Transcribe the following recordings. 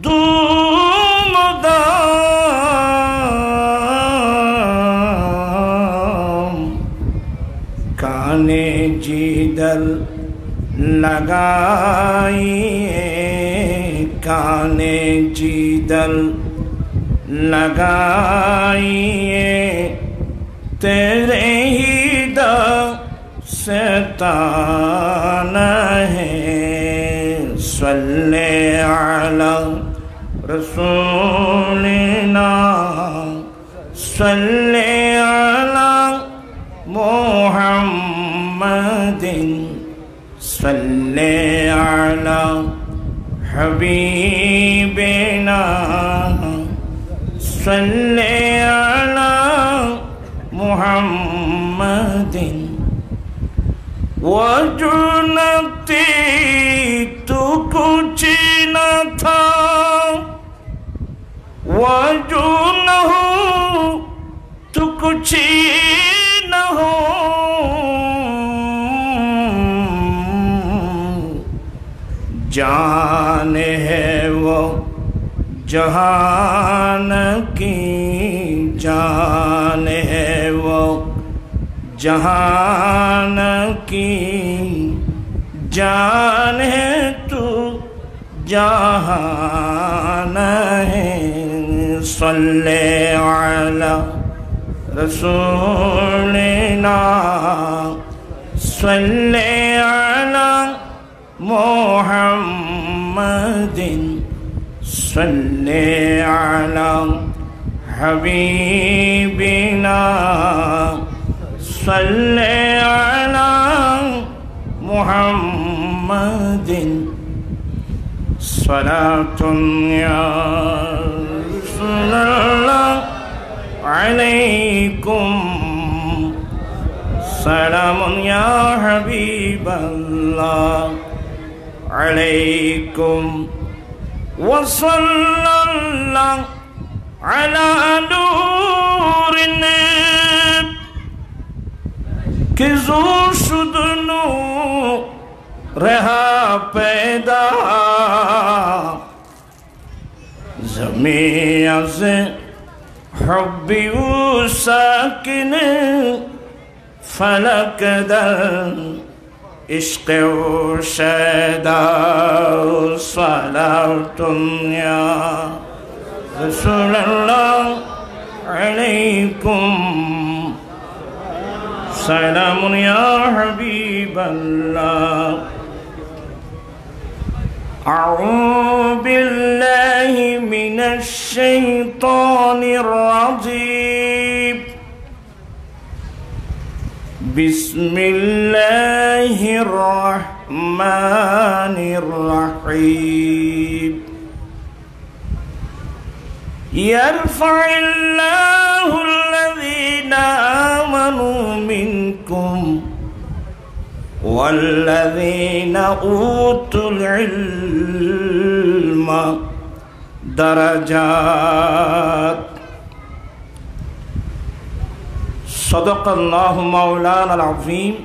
دوم کانے جیدل لگائیے کانے جیدل لگائیے تیرے ہی دستان ہے صلی علی رسولنا صلی علی محمد صلی علی حبیبنا صلی علی محمد وہ جنتی تو کچھ نہ تھا وہ جو نہ ہو تو کچھ نہ ہو جان ہے وہ جہان کی جان ہے وہ جہان کی جان ہے تو جہان ہے صلی علی رسولنا صلی علی محمد صلی علی حبیبنا صلی علی محمد صلاة یا رسول اللہ علیکم سلام یا حبیب اللہ علیکم وصلی اللہ علی نور النب کہ زور شد نور رہا پیدا زمین از حبی و ساکن فلک در عشق و شیدا صلاة یا رسول اللہ علیکم سلام یا حبیب اللہ اعوذ باللہ من الشیطان الرجیم بسم اللہ الرحمن الرحیم يرفع الله الذين آمنوا منكم والذين أوتوا العلم درجات صدق الله مولانا العظيم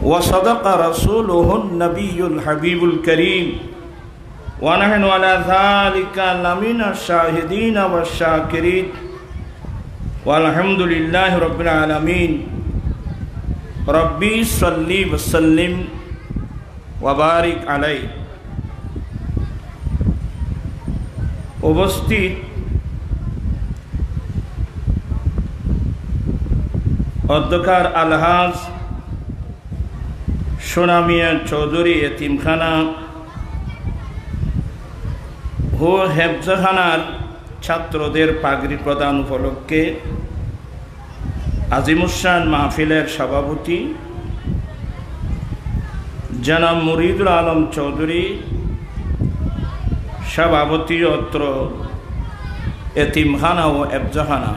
وصدق رسوله النبي الحبيب الكريم ونحن على ذلك لمن الشاهدين والشاكرين والحمد لله رب العالمين ربي صلي وسلم وبارك عليه উপস্থিত অধ্যকার আলহাজ সোনামিয়া চৌধুরী এতিমখানা ও হেফজখানার ছাত্রদের পাগড়ি প্রদান উপলক্ষে আজিমুসান মাহফিলের সভাপতি জনাব মুরিদুল আলম চৌধুরী সভাপতি অত্র এতিমখানা ও হেফজখানা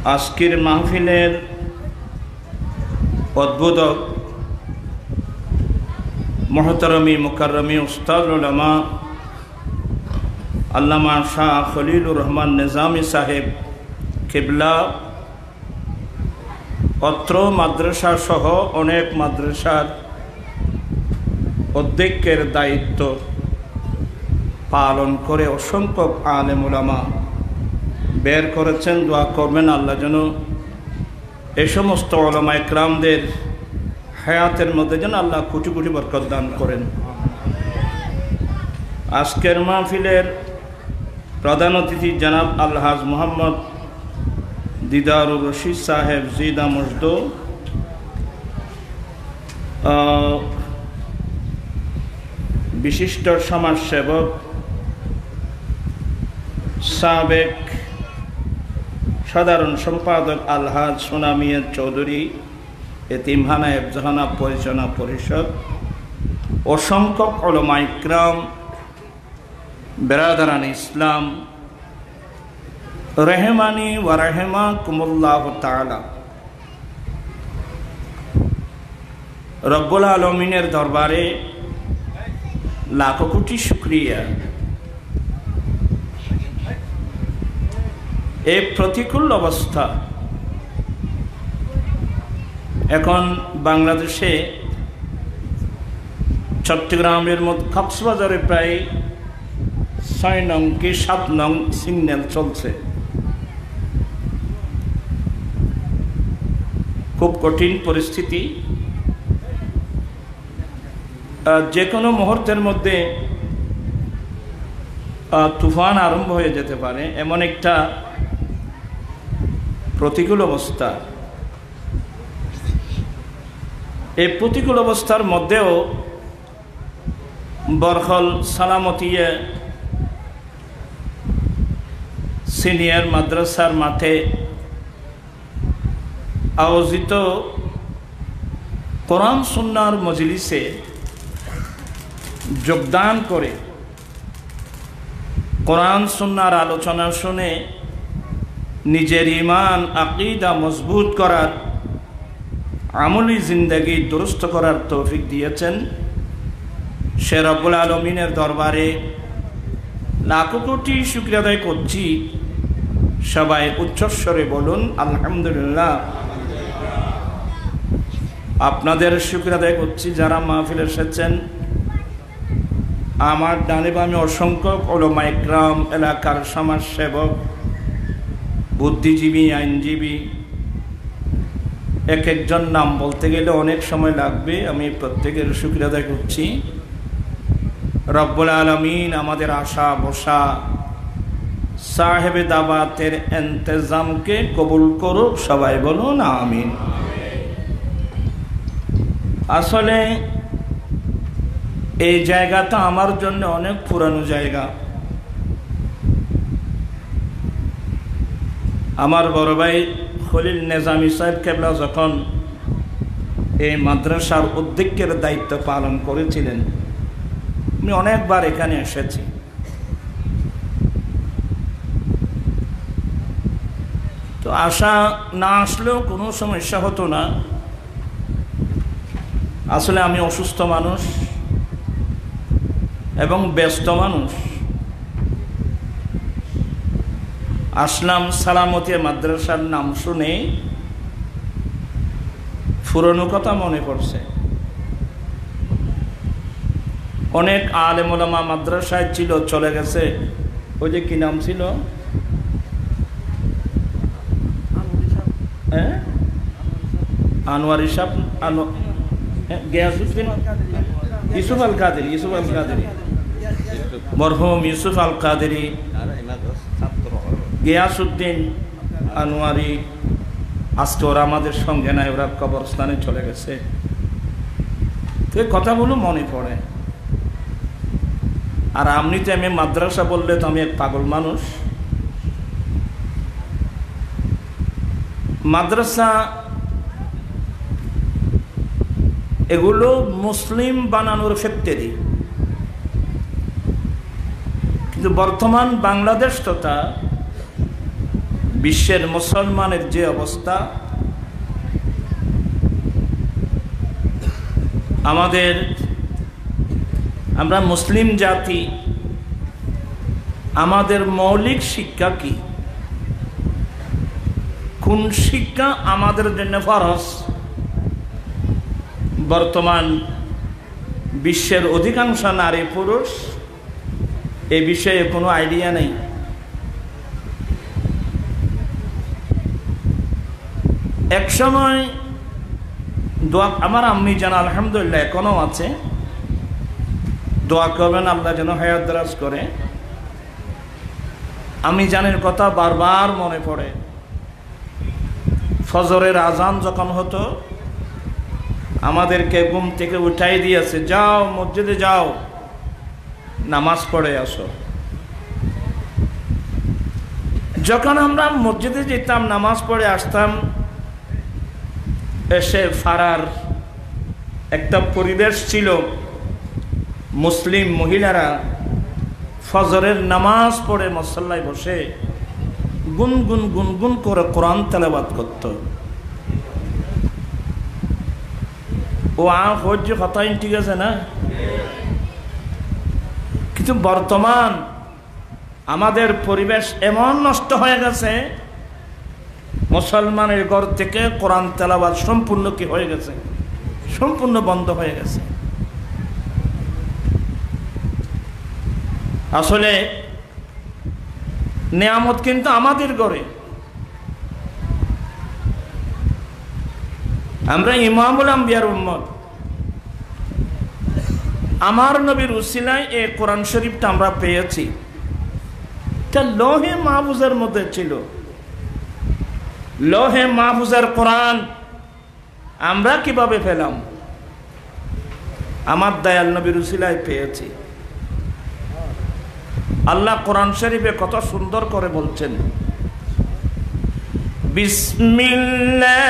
আজকের মাহফিলের উদ্বোধক মোহতরমি মুকাররমি উস্তাদুল উলামা আল্লামা শাহ খলিলুর রহমান নিজামী সাহেব কিবলা অত্র মাদ্রাসা সহ অনেক মাদ্রাসার অধ্যক্ষের দায়িত্ব পালন করে অসংখ্য আলেম উলামা বের করেছেন। দোয়া করবেন আল্লাহ যেন এই সমস্ত উলামা ইকরামদের হায়াতের মধ্যে যেন আল্লাহ কোটি কোটি বরকত দান করেন। আজকের মাহফিলের প্রধান অতিথি জনাব আলহাজ মোহাম্মদ দিদারুর রশিদ সাহেব জিদা মজদু, বিশিষ্ট সমাজসেবক, সাবেক সাধারণ সম্পাদক আলহাজ সোনামিয়া চৌধুরী, এতিমখানা এফজাহানা পরিচালনা পরিষদ, অসংখ্য উলামা ইকরাম, বেরাদারান ইসলাম, রহমানি ওয়া রাহিমাকুমুল্লাহ তাআলা। রব্বুল আলামিনের দরবারে লাখো কোটি শুকরিয়া। এই প্রতিকূল অবস্থা এখন বাংলাদেশে চট্টগ্রামের মধ্যে কক্সবাজারে প্রায় 6 নং কি 7 নং সিগন্যাল চলছে। খুব কঠিন পরিস্থিতি, যে কোনো মুহূর্তের মধ্যে তুফান আরম্ভ হয়ে যেতে পারে, এমন একটা প্রতিকূল অবস্থা। এই প্রতিকূল অবস্থার মধ্যেও বরখল সালামতিয়া সিনিয়র মাদ্রাসার মাঠে আয়োজিত কোরআন সুন্নাহর মজলিসে যোগদান করে কোরআন সুন্নাহর আলোচনা শুনে নিজের ঈমান আকীদা মজবুত করার, আমলি জিন্দেগি দুরুস্ত করার তৌফিক দিয়েছেন। সে রব্বুল আলামিনের দরবারে লাখো কোটি শুকরিয়া আদায় করছি। সবাই উচ্চস্বরে বলুন আলহামদুলিল্লাহ। আপনাদের শুকরিয়া আদায় করছি যারা মাহফিলে এসেছেন। আমার ডানে বামে অসংখ্য উলামা ইকরাম, এলাকার সমাজসেবক, বুদ্ধিজীবী, আইনজীবী, এক একজন নাম বলতে গেলে অনেক সময় লাগবে। আমি প্রত্যেকের শুকরিয়া আদায় করছি। রব্বুল আলামিন আমাদের আশা বসা সাহেবে দাওয়াতের ইন্তজামকে কবুল করুক। সবাই বলুন আমিন। আসলে এই জায়গাটা আমার জন্য অনেক পুরানো জায়গা। আমার বড় ভাই খলিল নিজামী সাহেব কেবলা যখন এই মাদ্রাসার অধ্যক্ষের দায়িত্ব পালন করেছিলেন, আমি অনেকবার এখানে এসেছি। তো আশা না আসলেও কোনো সমস্যা হতো না। আসলে আমি অসুস্থ মানুষ এবং ব্যস্ত মানুষ। আসলাম সালামতিয়া মাদ্রাসার নাম শুনে পুরনো কথা মনে পড়ছে। অনেক আলেম ওলামা মাদ্রাসায় ছিল, চলে গেছে। ওই যে কি নাম ছিল, আনোয়ারি সাহেব, গিয়াসউদ্দিন, ইউসুফ আল কাদেরী, মরহুম ইউসুফ আল কাদেরী, গিয়াসউদ্দিন, আনোয়ারি। আজকে ওরা আমাদের সঙ্গে নাই, ওরা কবরস্থানে চলে গেছে। তো এই কথাগুলো মনে পড়ে। আর এমনিতে আমি মাদ্রাসা বললে তো আমি এক পাগল মানুষ। মাদ্রাসা এগুলো মুসলিম বানানোর ফ্যাক্টরি, কিন্তু বর্তমান বাংলাদেশ তথা বিশ্বের মুসলমানের যে অবস্থা, আমরা মুসলিম জাতি, আমাদের মৌলিক শিক্ষা কি, কোন শিক্ষা আমাদের জন্য ফরজ, বর্তমান বিশ্বের অধিকাংশ নারী পুরুষ এই বিষয়ে কোনো আইডিয়া নেই। এক সময় দোয়া, আমার আম্মি জান আলহামদুলিল্লাহ এখনো আছে, দোয়া করবেন আল্লাহ যেন হায়াত দারাজ করে। আমি জানের কথা বারবার মনে পড়ে। ফজরের আজান যখন হতো আমাদেরকে ঘুম থেকে উঠাই দিয়েছে, যাও মসজিদে যাও, নামাজ পড়ে আসো। যখন আমরা মসজিদে যেতাম, নামাজ পড়ে আসতাম, এসে ফারার একটা পরিবেশ ছিল। মুসলিম মহিলারা ফজরের নামাজ পড়ে মুসল্লায় বসে গুনগুন গুনগুন করে কোরআন তেলাওয়াত করত। ও হজ্জ হতাইন, ঠিক আছে না? কিন্তু বর্তমান আমাদের পরিবেশ এমন নষ্ট হয়ে গেছে, মুসলমানের ঘর থেকে কোরআন তেলাওয়াত সম্পূর্ণ কি হয়ে গেছে? সম্পূর্ণ বন্ধ হয়ে গেছে। আসলে নেয়ামত কিন্তু আমাদের ঘরে। আমরা ইমামুল আম্বিয়ার উম্মত। আমার নবীর উসিলায় এই কোরআন শরীফটা আমরা পেয়েছি। এটা লোহে মাহফুজের মধ্যে ছিল। লোহে মাহফুজের কোরআন আমরা কিভাবে পেলাম? আমার দয়াল নবীর উসিলায় পেয়েছি। আল্লাহ কোরআন শরীফে কত সুন্দর করে বলছেন, বিসমিল্লাহির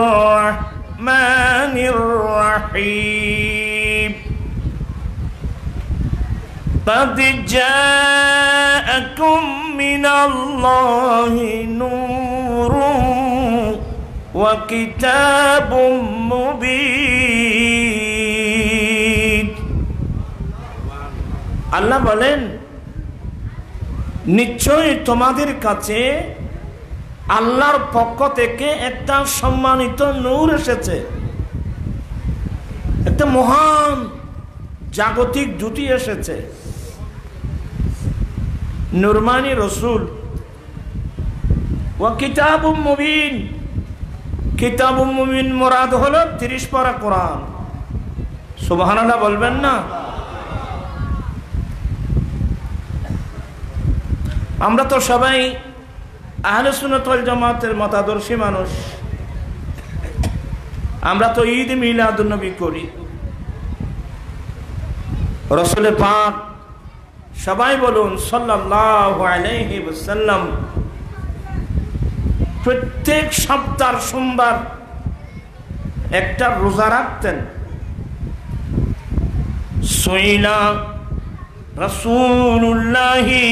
রহমানির রহিম, قد جاءكم من الله نور وكتاب مبين। আল্লাহ বলেন, নিশ্চয় তোমাদের কাছে আল্লাহর পক্ষ থেকে একটা সম্মানিত নূর এসেছে, একটা মহান জাগতিক জ্যোতি এসেছে। নুরমানি রসুল ওয়া কিতাবুম মুবিন। কিতাবুম মুবিন মুরাদ হলো 30 পারা কোরআন। সুবহানাল্লাহ বলবেন না? আমরা তো সবাই আহলে সুন্নাত ওয়াল জামাতের মতাদর্শী মানুষ। আমরা তো ঈদ মিলাদুন নবী করি। রাসূল পাক সবাই বলুন সাল্লাল্লাহু আলাইহি ওয়াসাল্লাম প্রত্যেক সপ্তাহ সোমবার একটা রোজা রাখতেন। সুইলা রাসূলুল্লাহি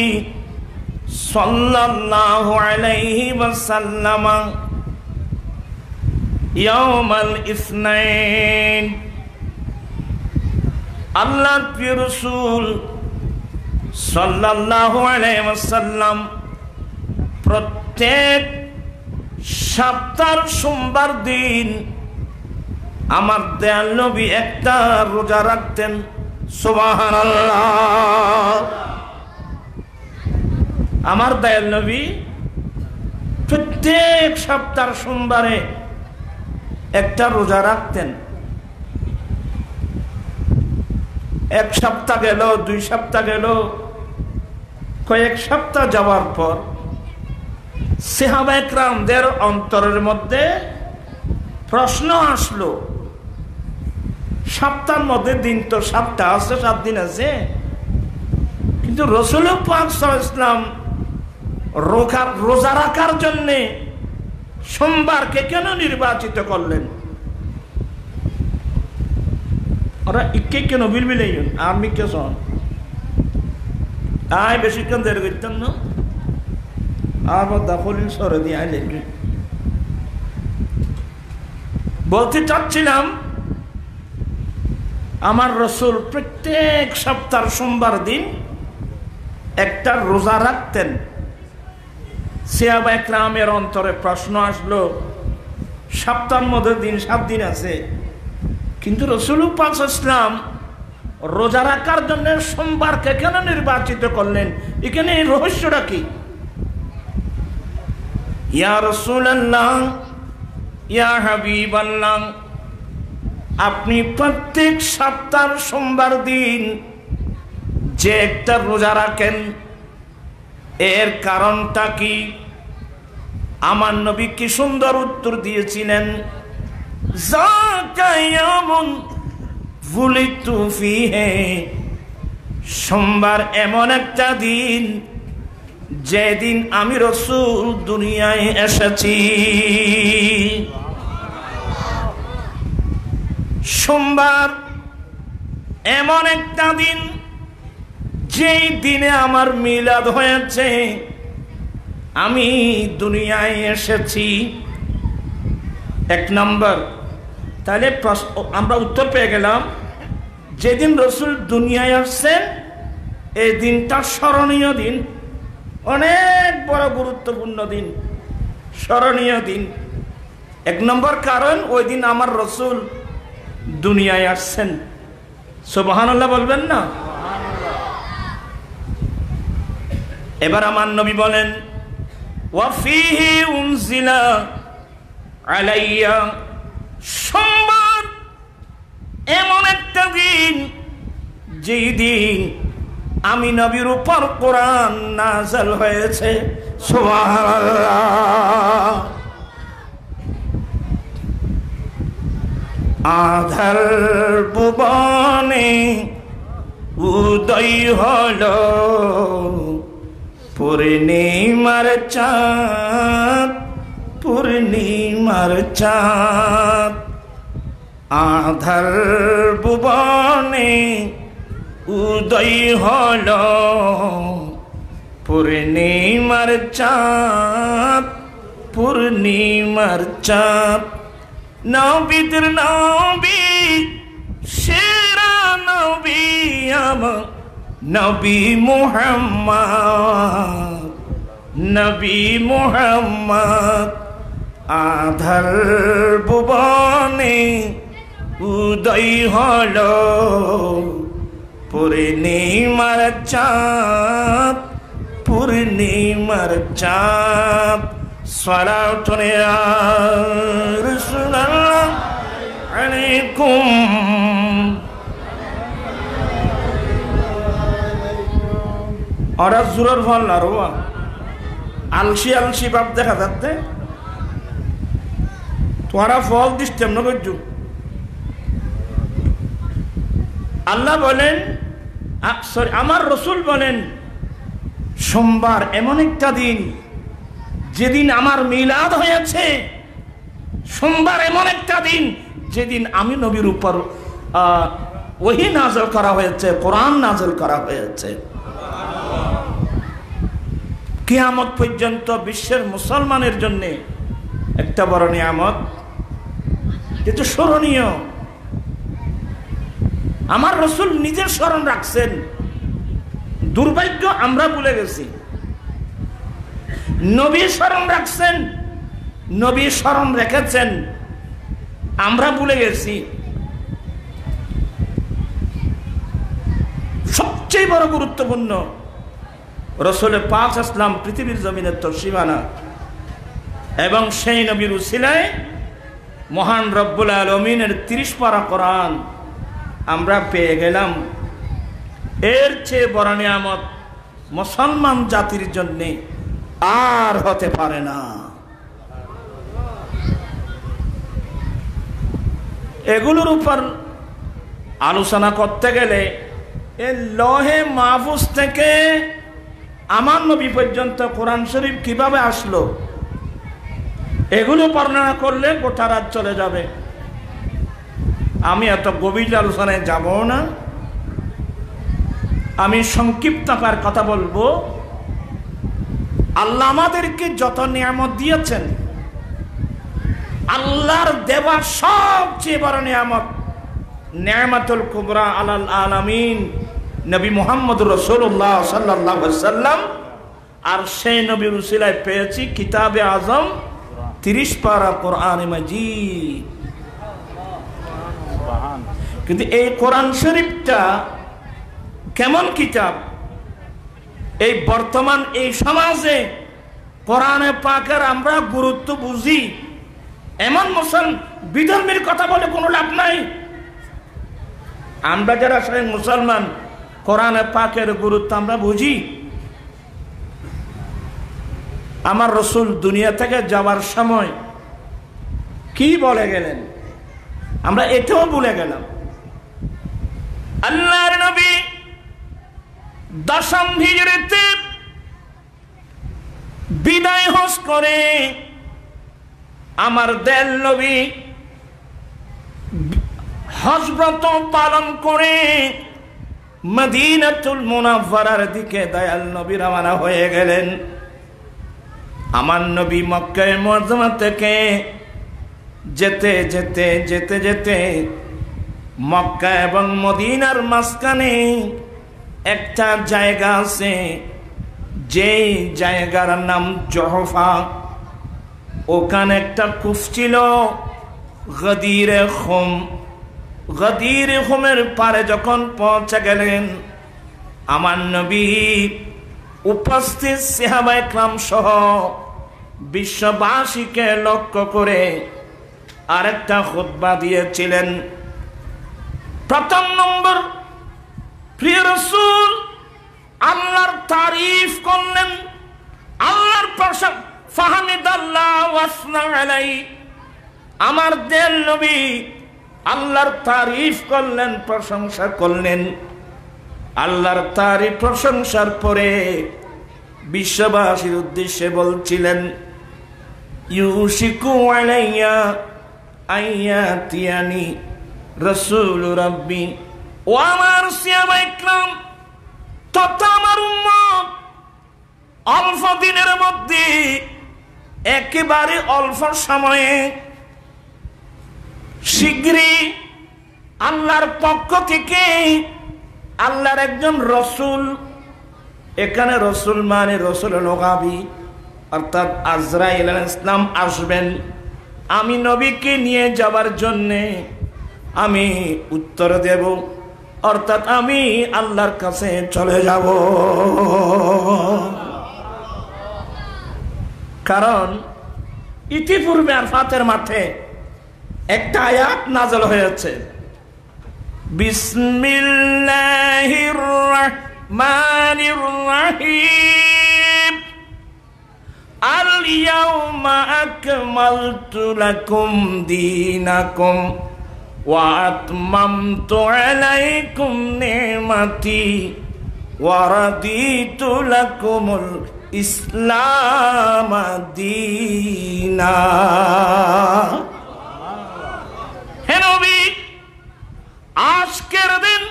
সাল্লাল্লাহু আলাইহি ওয়াসাল্লাম ইয়াউমাল ইসনাইন। আল্লাহর প্রিয় রাসূল সাল্লাল্লাহু আলাইহি ওয়াসাল্লাম প্রত্যেক সপ্তাহের সোমবার দিন আমার দয়াল নবী একটা রোজা রাখতেন। সুবহানাল্লাহ। আমার দয়াল নবী প্রত্যেক সপ্তাহের সোমবারে একটা রোজা রাখতেন। এক সপ্তাহ গেল, 2 সপ্তাহ গেল, কয়েক সপ্তাহ যাওয়ার পর সাহাবায়ে কেরামদের অন্তরের মধ্যে প্রশ্ন আসলো, সপ্তাহের মধ্যে দিন তো 7টা আছে, 7 দিন আছে, কিন্তু রাসূল পাক সাল্লাল্লাহু আলাইহি ওয়াসাল্লাম রোজা রাখার জন্য সোমবারকে কেন নির্বাচিত করলেন? ওরা ইকে কেন বিলবিলেই আমি কে শোন আয় বেশিক্ষণ দেরি করতাম না, আর দাখলিল সরে দিয়ে আইলে বলতে চাচ্ছিলাম, আমার রাসূল প্রত্যেক সপ্তাহের সোমবার দিন একটা রোজা রাখতেন। সাহাবায়ে কেরামের অন্তরে প্রশ্ন আসলো, সপ্তাহের মধ্যে দিন 7 দিন আছে, কিন্তু রাসূল পাক সাল্লাল্লাহু আলাইহি ওয়াসাল্লাম রোজা রাখার জন্য সোমবারকে কেন নির্বাচিত করলেন? এখানে এই রহস্যটা কি? ইয়া রাসূলুল্লাহ, ইয়া হাবিবাল্লাহ, আপনি প্রত্যেক সপ্তাহের সোমবার দিন যে একটা রোজা রাখেন, এর কারণটা কি? আমার নবী কি সুন্দর উত্তর দিয়েছিলেন, যাকা ইয়ামুন বুলিতু ফিহি, সোমবার এমন একটা দিন যেদিন আমি রাসূল দুনিয়ায় এসেছি। সোমবার এমন একটা দিন যেই দিনে আমার মিলাদ হয়েছে, আমি দুনিয়ায় এসেছি। এক নম্বর, তাহলে আমরা উত্তর পেয়ে গেলাম, যেদিন রাসূল দুনিয়ায় আসছেন এই দিনটা স্মরণীয় দিন, অনেক বড় গুরুত্বপূর্ণ দিন, স্মরণীয় দিন। এক নম্বর কারণ, ওই দিন আমার রাসূল দুনিয়ায় আসছেন। সুবহানাল্লাহ বলবেন না? এবার আমার নবী বলেন, ওয়া ফিহি উনজিলা আলাইয়া, সোমবার এমন একটা দিন যেই দিন আমি নবীর উপর কোরআন নাযিল হয়েছে। সুবহানাল্লাহ। আধার ভুবনে উদয় হলো পূর্ণিমার চাঁদ, পূর্ণিমার চাঁদ। আধার ভুবনে উদয় হলো পূর্ণিমার চাঁদ, পূর্ণিমার চাঁদ। নবীদের নবী, সেরা নবী আমার নবী মুহাম্মদ, নবী মুহাম্মদ। আধার ভুবনে উদয় হলো পূর্ণিমার চাঁদ, পূর্ণিমার চাঁদ। সালাতুন ইয়া রাসূলুল্লাহ আলাইকুম। ওরা জোরের ফল না রোয়া, আলসি আলসি ভাব দেখা যাচ্ছে। তোরা ফল দিচ্ছেন না করছো। আল্লাহ বলেন, সরি, আমার রাসূল বলেন, সোমবার এমন একটা দিন যেদিন আমার মিলাদ হয়েছে। সোমবার এমন একটা দিন যেদিন আমি নবীর উপর ওহী নাযিল করা হয়েছে, কোরআন নাযিল করা হয়েছে। কিয়ামত পর্যন্ত বিশ্বের মুসলমানের জন্য একটা বড় নিয়ামত, যেটা স্মরণীয়। আমার রাসূল নিজের স্মরণ রাখছেন। দুর্ভাগ্য আমরা ভুলে গেছি। নবী স্মরণ রাখছেন, নবী স্মরণ রেখেছেন, আমরা ভুলে গেছি। সবচেয়ে বড় গুরুত্বপূর্ণ, রাসূলের পাক ইসলাম পৃথিবীর জমিনের তসীমানা, এবং সেই নবীর উসিলায় মহান রব্বুল আলামিনের 30 পারা কোরআন আমরা পেয়ে গেলাম। এর চেয়ে বড় নিয়ামত মুসলমান জাতির জন্য আর হতে পারে না। এগুলোর উপর আলোচনা করতে গেলে এই লহে মাহফুজ থেকে আমার নবী পর্যন্ত কোরআন শরীফ কিভাবে আসলো, এগুলো বর্ণনা করলে গোটা রাত চলে যাবে। আমি এত গভীর আলোচনায় যাব না, আমি সংক্ষিপ্ত আকার কথা বলবো। আল্লাহ আমাদেরকে যত নিয়ামত দিয়েছেন, আল্লাহর দেওয়া সবচেয়ে বড় নিয়ামত, নিয়ামতুল কুবরা আলাল আলামিন নবী মুহাম্মদুর রাসূলুল্লাহ সাল্লাল্লাহু আলাইহি ওয়াসাল্লাম। আর সেই নবীর উসিলায় পেয়েছি কিতাবে আজম 30 পারা কোরআন মাজিদ। কিন্তু এই কোরআন শরীফটা কেমন কিতাব? এই বর্তমান এই সমাজে কোরআনে পাকের আমরা গুরুত্ব বুঝি, এমন বিধর্মীর কথা বলে কোনো লাভ নাই। আমরা যারা মুসলমান কোরআনে পাকের গুরুত্ব আমরা বুঝি। আমার রসুল দুনিয়া থেকে যাওয়ার সময় কি বলে গেলেন আমরা এটাও ভুলে গেলাম। আল্লাহর নবী 10ম হিজরিতে বিদায় হজ করে আমার দয়াল নবী হজ ব্রত পালন করে মদিনাতুল মুনাওয়ারার দিকে দয়াল নবী রওনা হয়ে গেলেন। আমার নবী মক্কা মুআজ্জামা থেকে যেতে যেতে যেতে যেতে মক্কা এবং মদিনার মাঝখানে একটা জায়গা আছে, যেই জায়গার নাম জহফা। ওখানে একটা কূপ ছিল গদিরে খুম। গদিরে খুমের পারে যখন পৌঁছে গেলেন আমার নবী উপস্থিত সাহাবায়ে কেরাম সহ বিশ্ববাসীকে লক্ষ্য করে আরেকটা খুতবা দিয়েছিলেন। প্রথম নম্বর, প্রিয় রাসূল আল্লাহর তারিফ করলেন, আল্লাহর প্রশংসা, ফাহামিদাল্লাহ ওয়াসনা আলাইহি। আমার দেন নবী আল্লাহর তারিফ করলেন, প্রশংসা করলেন। আল্লাহর তারিফ প্রশংসার পরে বিশ্ববাসীর উদ্দেশ্যে বলছিলেন, ইউশিকু আলাইয়া আইয়াতিয়ানি রাসূল রাব্বি। ও আমার সাহাবায়ে কেরাম তথা আমার উম্মত, অল্প দিনের মধ্যে, একেবারে অল্প সময়ে শীঘ্রই আল্লাহর পক্ষ থেকে আল্লাহর একজন রসুল, এখানে রসুল মানে রসুল লগাবি, অর্থাৎ আজরাইল আলাইহিস সালাম আসবেন আমি নবীকে নিয়ে যাবার জন্যে। আমি উত্তর দেব, অর্থাৎ আমি আল্লাহর কাছে চলে যাব। কারণ ইতিপূর্বে আরাফাতের মাঠে একটা আয়াত নাযিল হয়েছে, বিসমিল্লাহির রাহমানির রাহিম, আল ইয়াউমা আকমালতু লাকুম দীনাকুম ওয়া আতমামতু আলাইকুম নি'মাতি ওয়া রাদিতু লাকুমুল ইসলাম দীনা। হে নবী, আজকের দিন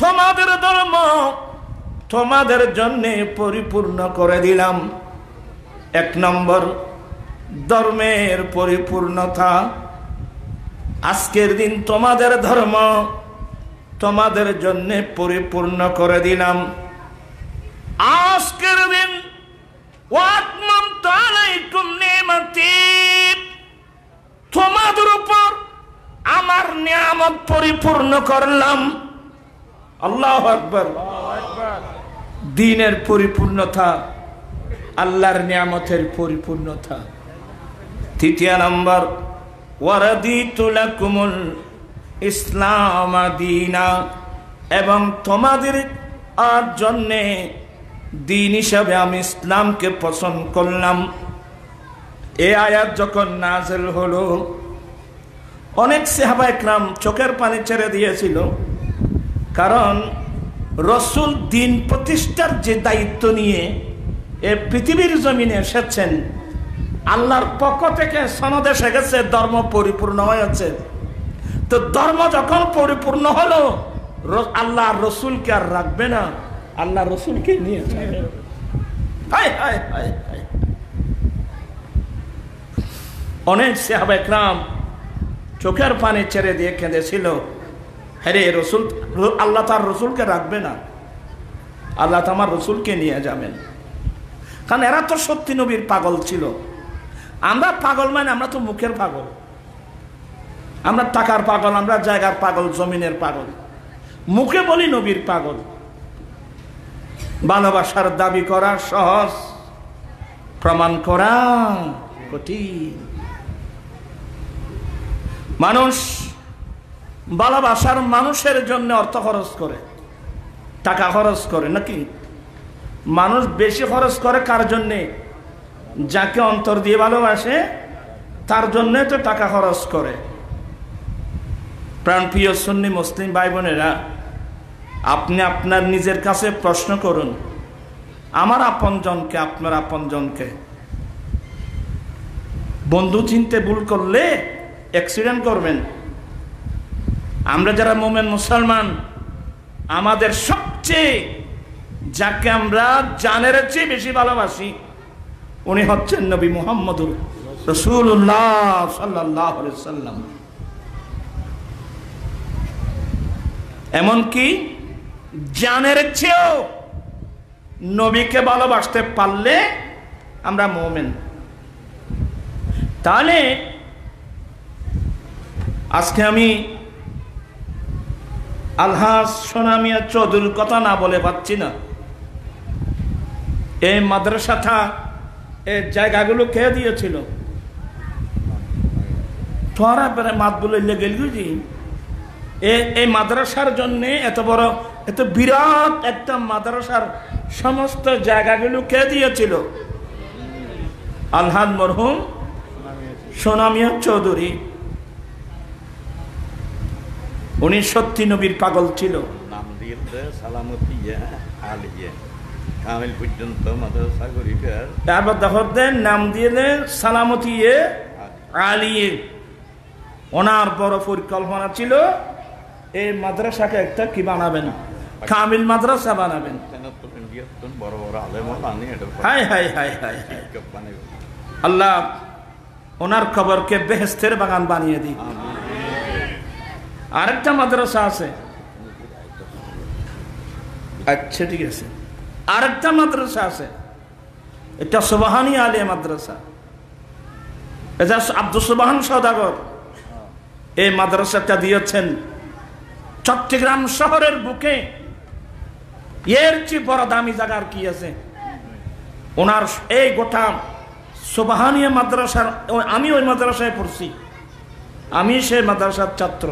তোমাদের ধর্ম তোমাদের জন্য পরিপূর্ণ করে দিলাম। 1 নম্বর, ধর্মের পরিপূর্ণতা। আজকের দিন তোমাদের ধর্ম তোমাদের জন্য পরিপূর্ণ করে দিলাম। আজকের দিন ওয়াতমামতু আলাইকুম নি'মাতি, তোমাদের উপর আমার নিয়ামত পরিপূর্ণ করলাম। আল্লাহু আকবার। দ্বীনের পরিপূর্ণতা, আল্লাহর নিয়ামতের পরিপূর্ণতা। 3 নম্বর, ওয়ারাদিতু লাকুমুল ইসলাম দীনা, এবং তোমাদের জন্য দ্বীন হিসাবে আমি ইসলামকে পছন্দ করলাম। এই আয়াত যখন নাযিল হলো অনেক সাহাবায়ে কেরাম চোখের পানি ছেড়ে দিয়েছিল। কারণ রসুল দ্বীন প্রতিষ্ঠার যে দায়িত্ব নিয়ে এই পৃথিবীর জমিনে এসেছেন, আল্লাহর পক্ষ থেকে সনদ এসে গেছে, ধর্ম পরিপূর্ণ হয়েছে। তো ধর্ম যখন পরিপূর্ণ হলো, আল্লাহ রসুলকে আর রাখবে না, আল্লাহ রসুলকে নিয়ে যাবে। অনেক সাহাবায়ে কেরাম চোখের পানি ছেড়ে দিয়ে কেঁদেছিল, হ্যাঁ রে রসুল, আল্লাহ তার রসুলকে রাখবে না, আল্লাহ তো আমার রসুলকে নিয়ে যাবেন। কারণ এরা তো সত্যি নবীর পাগল ছিল। আমরা পাগল মানে আমরা তো মুখের পাগল, আমরা টাকার পাগল, আমরা জায়গার পাগল, জমিনের পাগল। মুখে বলি নবীর পাগল, ভালোবাসার দাবি করা সহজ, প্রমাণ করা কঠিন। মানুষ ভালোবাসার মানুষের জন্য অর্থ খরচ করে, টাকা খরচ করে নাকি? মানুষ বেশি খরচ করে কার জন্যে? যাকে অন্তর দিয়ে ভালোবাসে তার জন্যে তো টাকা খরচ করে। প্রাণপ্রিয় সুন্নি মুসলিম ভাই বোনেরা, আপনি আপনার নিজের কাছে প্রশ্ন করুন, আমার আপনজনকে, আপনার আপনজনকে বন্ধু চিনতে ভুল করলে অ্যাক্সিডেন্ট করবেন। আমরা যারা মুমিন মুসলমান, আমাদের সবচেয়ে যাকে আমরা জানের চেয়ে বেশি ভালোবাসি উনি হচ্ছেন নবী মুহাম্মদুর রাসূলুল্লাহ সাল্লাল্লাহু আলাইহি সাল্লাম। এমনকি জানের চেয়েও নবীকে ভালোবাসতে পারলে আমরা মুমিন। তাহলে আজকে আমি আলহাজ সোনা মিয়া চৌধুরীর কথা না বলে পাচ্ছি না। এই মাদ্রাসাটা, এই জায়গাগুলো কে দিয়েছিল? তোরা বেড়ে মাত বলে গেলি। এই মাদ্রাসার জন্যে এত বড়, এত বিরাট একটা মাদ্রাসার সমস্ত জায়গাগুলো কে দিয়েছিল? আলহাজ মরহুম সোনা মিয়া চৌধুরী। উনি সত্যি নবীর পাগল ছিল। নাম দিয়ে সালামতি আলিয়া কামিল পর্যন্ত মাদ্রাসা গরিবের, তারপর দেখেন নাম দিয়ে সালামতি আলিয়ে। ওনার বড় পরিকল্পনা ছিল এই মাদ্রাসাকে একটা কি বানাবেন, কামিল মাদ্রাসা বানাবেন। বড় বড় আলেম হাই হাই হাই হাই, আল্লাহ ওনার খবরকে বেহেস্তের বাগান বানিয়ে দিই। আরেকটা মাদ্রাসা আছে, আচ্ছা ঠিক আছে, আরেকটা মাদ্রাসা আছে, এটা সুবহানী আলিয়া মাদ্রাসা। এটা আব্দুল সুবহান সওদাগর এই মাদ্রাসাটা দিয়েছেন চট্টগ্রাম শহরের বুকে। এর চেয়ে বড় দামি জায়গার কি আছে? ওনার এই গোটা সুবহানী মাদ্রাসার, আমি ওই মাদ্রাসায় পড়ছি, আমি সেই মাদ্রাসার ছাত্র,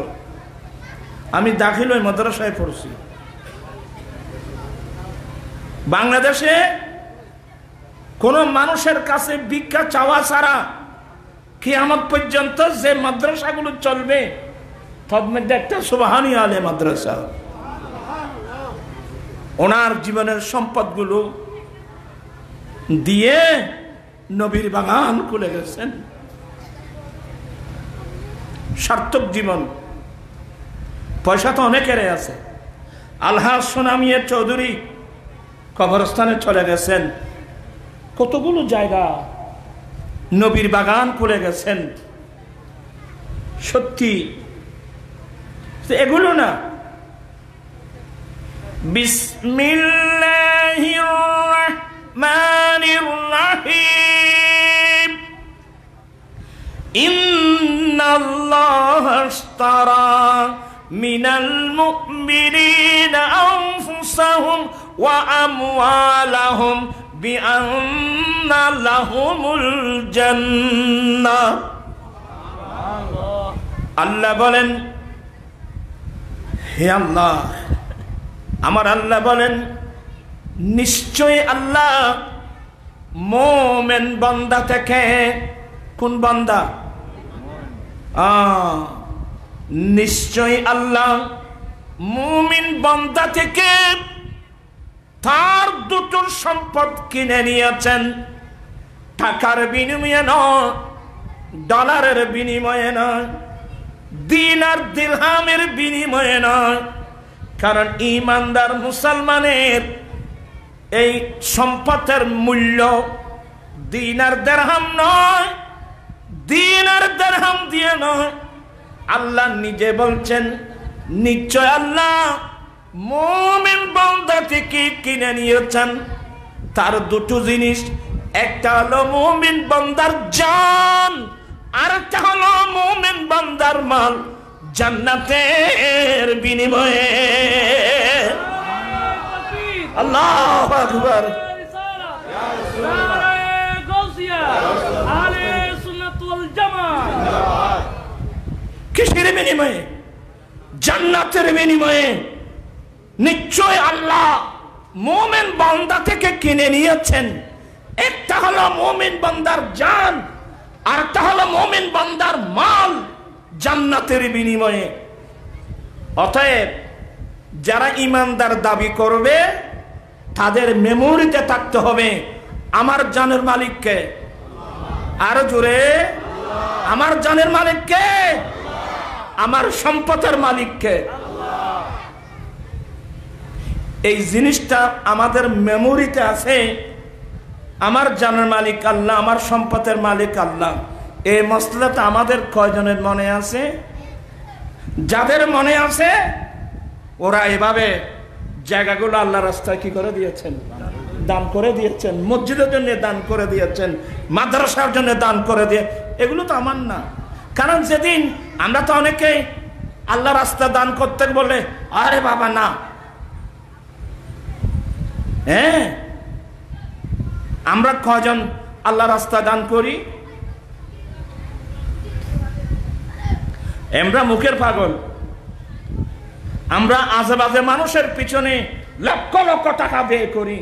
আমি দাখিল ওই মাদ্রাসায় পড়ছি। বাংলাদেশে কোন মানুষের কাছে ভিক্ষা চাওয়া ছাড়া কিয়ামত পর্যন্ত যে মাদ্রাসাগুলো চলবে তার মধ্যে একটা সুবহানী আলিয়া মাদ্রাসা। ওনার জীবনের সম্পদগুলো দিয়ে নবীর বাগান খুলে গেছেন। সার্থক জীবন। পয়সা তো অনেকের আছে। আলহাজ সোনা মিয়া চৌধুরী কবরস্থানে চলে গেছেন, কতগুলো জায়গা নবীর বাগান খুলে গেছেন। সত্যি এগুলো না। বিসমিল্লাহির রাহমানির রাহিম। ইন্নাল্লাহা আশতারা মিনাল মুমিনিনা আনফুসাহুম ওয়া আমওয়ালাহুম বিআন্না লাহুমুল জান্নাহ। আল্লাহ বলেন, হে আল্লাহ, আমার আল্লাহ বলেন, নিশ্চয় আল্লাহ মোমেন বান্দা থেকে, কোন বান্দা? নিশ্চয় আল্লাহ মুমিন বান্দা থেকে তার দুটো সম্পদ কিনে নিয়েছেন। টাকার বিনিময়ে নয়, ডলারের বিনিময়ে নয়, দিনার দিরহামের বিনিময়ে নয়। কারণ ঈমানদার মুসলমানের এই সম্পদের মূল্য দিনার দিরহাম নয়, দিনার দিরহাম দিয়ে নয়। আল্লাহ নিজে বলছেন, নিশ্চয় আল্লাহ মুমিন বান্দা থেকে কিনে নিয়েছেন তার দুটো জিনিস। একটা হলো মুমিন বান্দার জান, আর একটা হলো মুমিন বান্দার মাল, জান্নাতের বিনিময়ে। আল্লাহু আকবার। কিসের বিনিময়ে? জান্নাতের বিনিময়ে। নিশ্চয় আল্লাহ মুমিন বান্দা থেকে কিনে নিয়েছেন। একটা হলো মুমিন বান্দার জান, আর একটা হলো মুমিন বান্দার মাল, জান্নাতের বিনিময়ে। অতএব যারা ইমানদার দাবি করবে তাদের মেমোরিতে থাকতে হবে আমার জানের মালিককে। আরো জোরে, আমার জানের মালিককে, আমার সম্পদের মালিককে। এই জিনিসটা আমাদের মেমোরিতে আছে। আমার জানের মালিক আল্লাহ, আমার সম্পদের মালিক আল্লাহ। এই মসলাটা আমাদের কয়জনের মনে আছে? যাদের মনে আছে ওরা এভাবে জায়গাগুলো আল্লাহ রাস্তায় কি করে দিয়েছেন? দান করে দিয়েছেন। মসজিদের জন্য দান করে দিয়েছেন, মাদ্রাসার জন্য দান করে দিয়ে। এগুলো তো আমার না। কারণ যেদিন আমরা তো অনেকেই আল্লাহ রাস্তা দান করতে বলে, আরে বাবা না, হ্যাঁ আমরা কজন আল্লাহ রাস্তা দান করি? আমরা মুখের পাগল। আমরা আজেবাজে মানুষের পিছনে লক্ষ লক্ষ টাকা ব্যয় করি।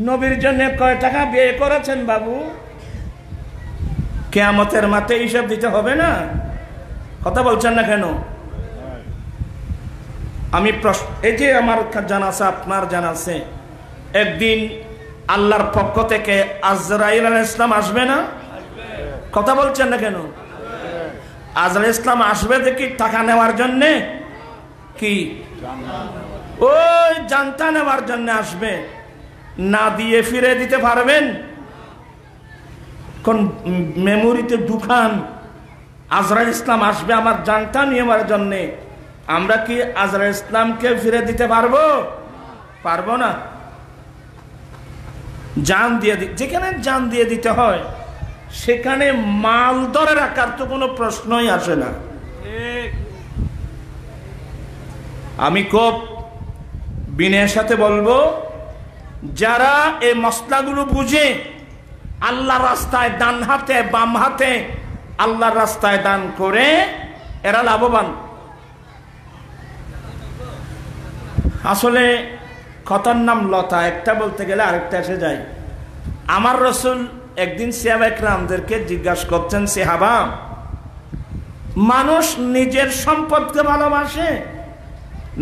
নবীর জন্য কয় টাকা ব্যয় করেছেন বাবু? কিয়ামতের মাঠে হিসাব দিতে হবে না? কথা বলছেন না কেন? আমি এই যে আমার জানা আছে, আপনার জানা আছে, একদিন আল্লাহর পক্ষ থেকে আজরাইল আলাইহিস সালাম আসবে না? কথা বলছেন না কেন? আজরাইল ইসলাম আসবে দেখি টাকা নেওয়ার জন্য, কি ওই জানতা নেওয়ার জন্য আসবে। না দিয়ে ফিরে দিতে পারবেন? কোন মেমোরিতে ঢুকান আজরাইল ইসলাম আসবে আমার জানতা নেওয়ার জন্য। আমরা কি আজরাইল ইসলামকে ফিরে দিতে পারবো? পারবো না। জান দিয়ে যেখানে জান দিয়ে দিতে হয় সেখানে মাল ধরে রাখার তো কোনো প্রশ্নই আসে না। আমি খুব বিনয়ের সাথে বলবো, যারা এই মসলাগুলো বুঝে আল্লাহর রাস্তায় ডান হাতে বাম হাতে আল্লাহর রাস্তায় দান করে এরা লাভবান। আসলে কথার নাম লতা, একটা বলতে গেলে আরেকটা এসে যায়। আমার রসুল একদিন সাহাবা একরামদেরকে জিজ্ঞাসা করছেন, সাহাবা, মানুষ নিজের সম্পদকে ভালোবাসে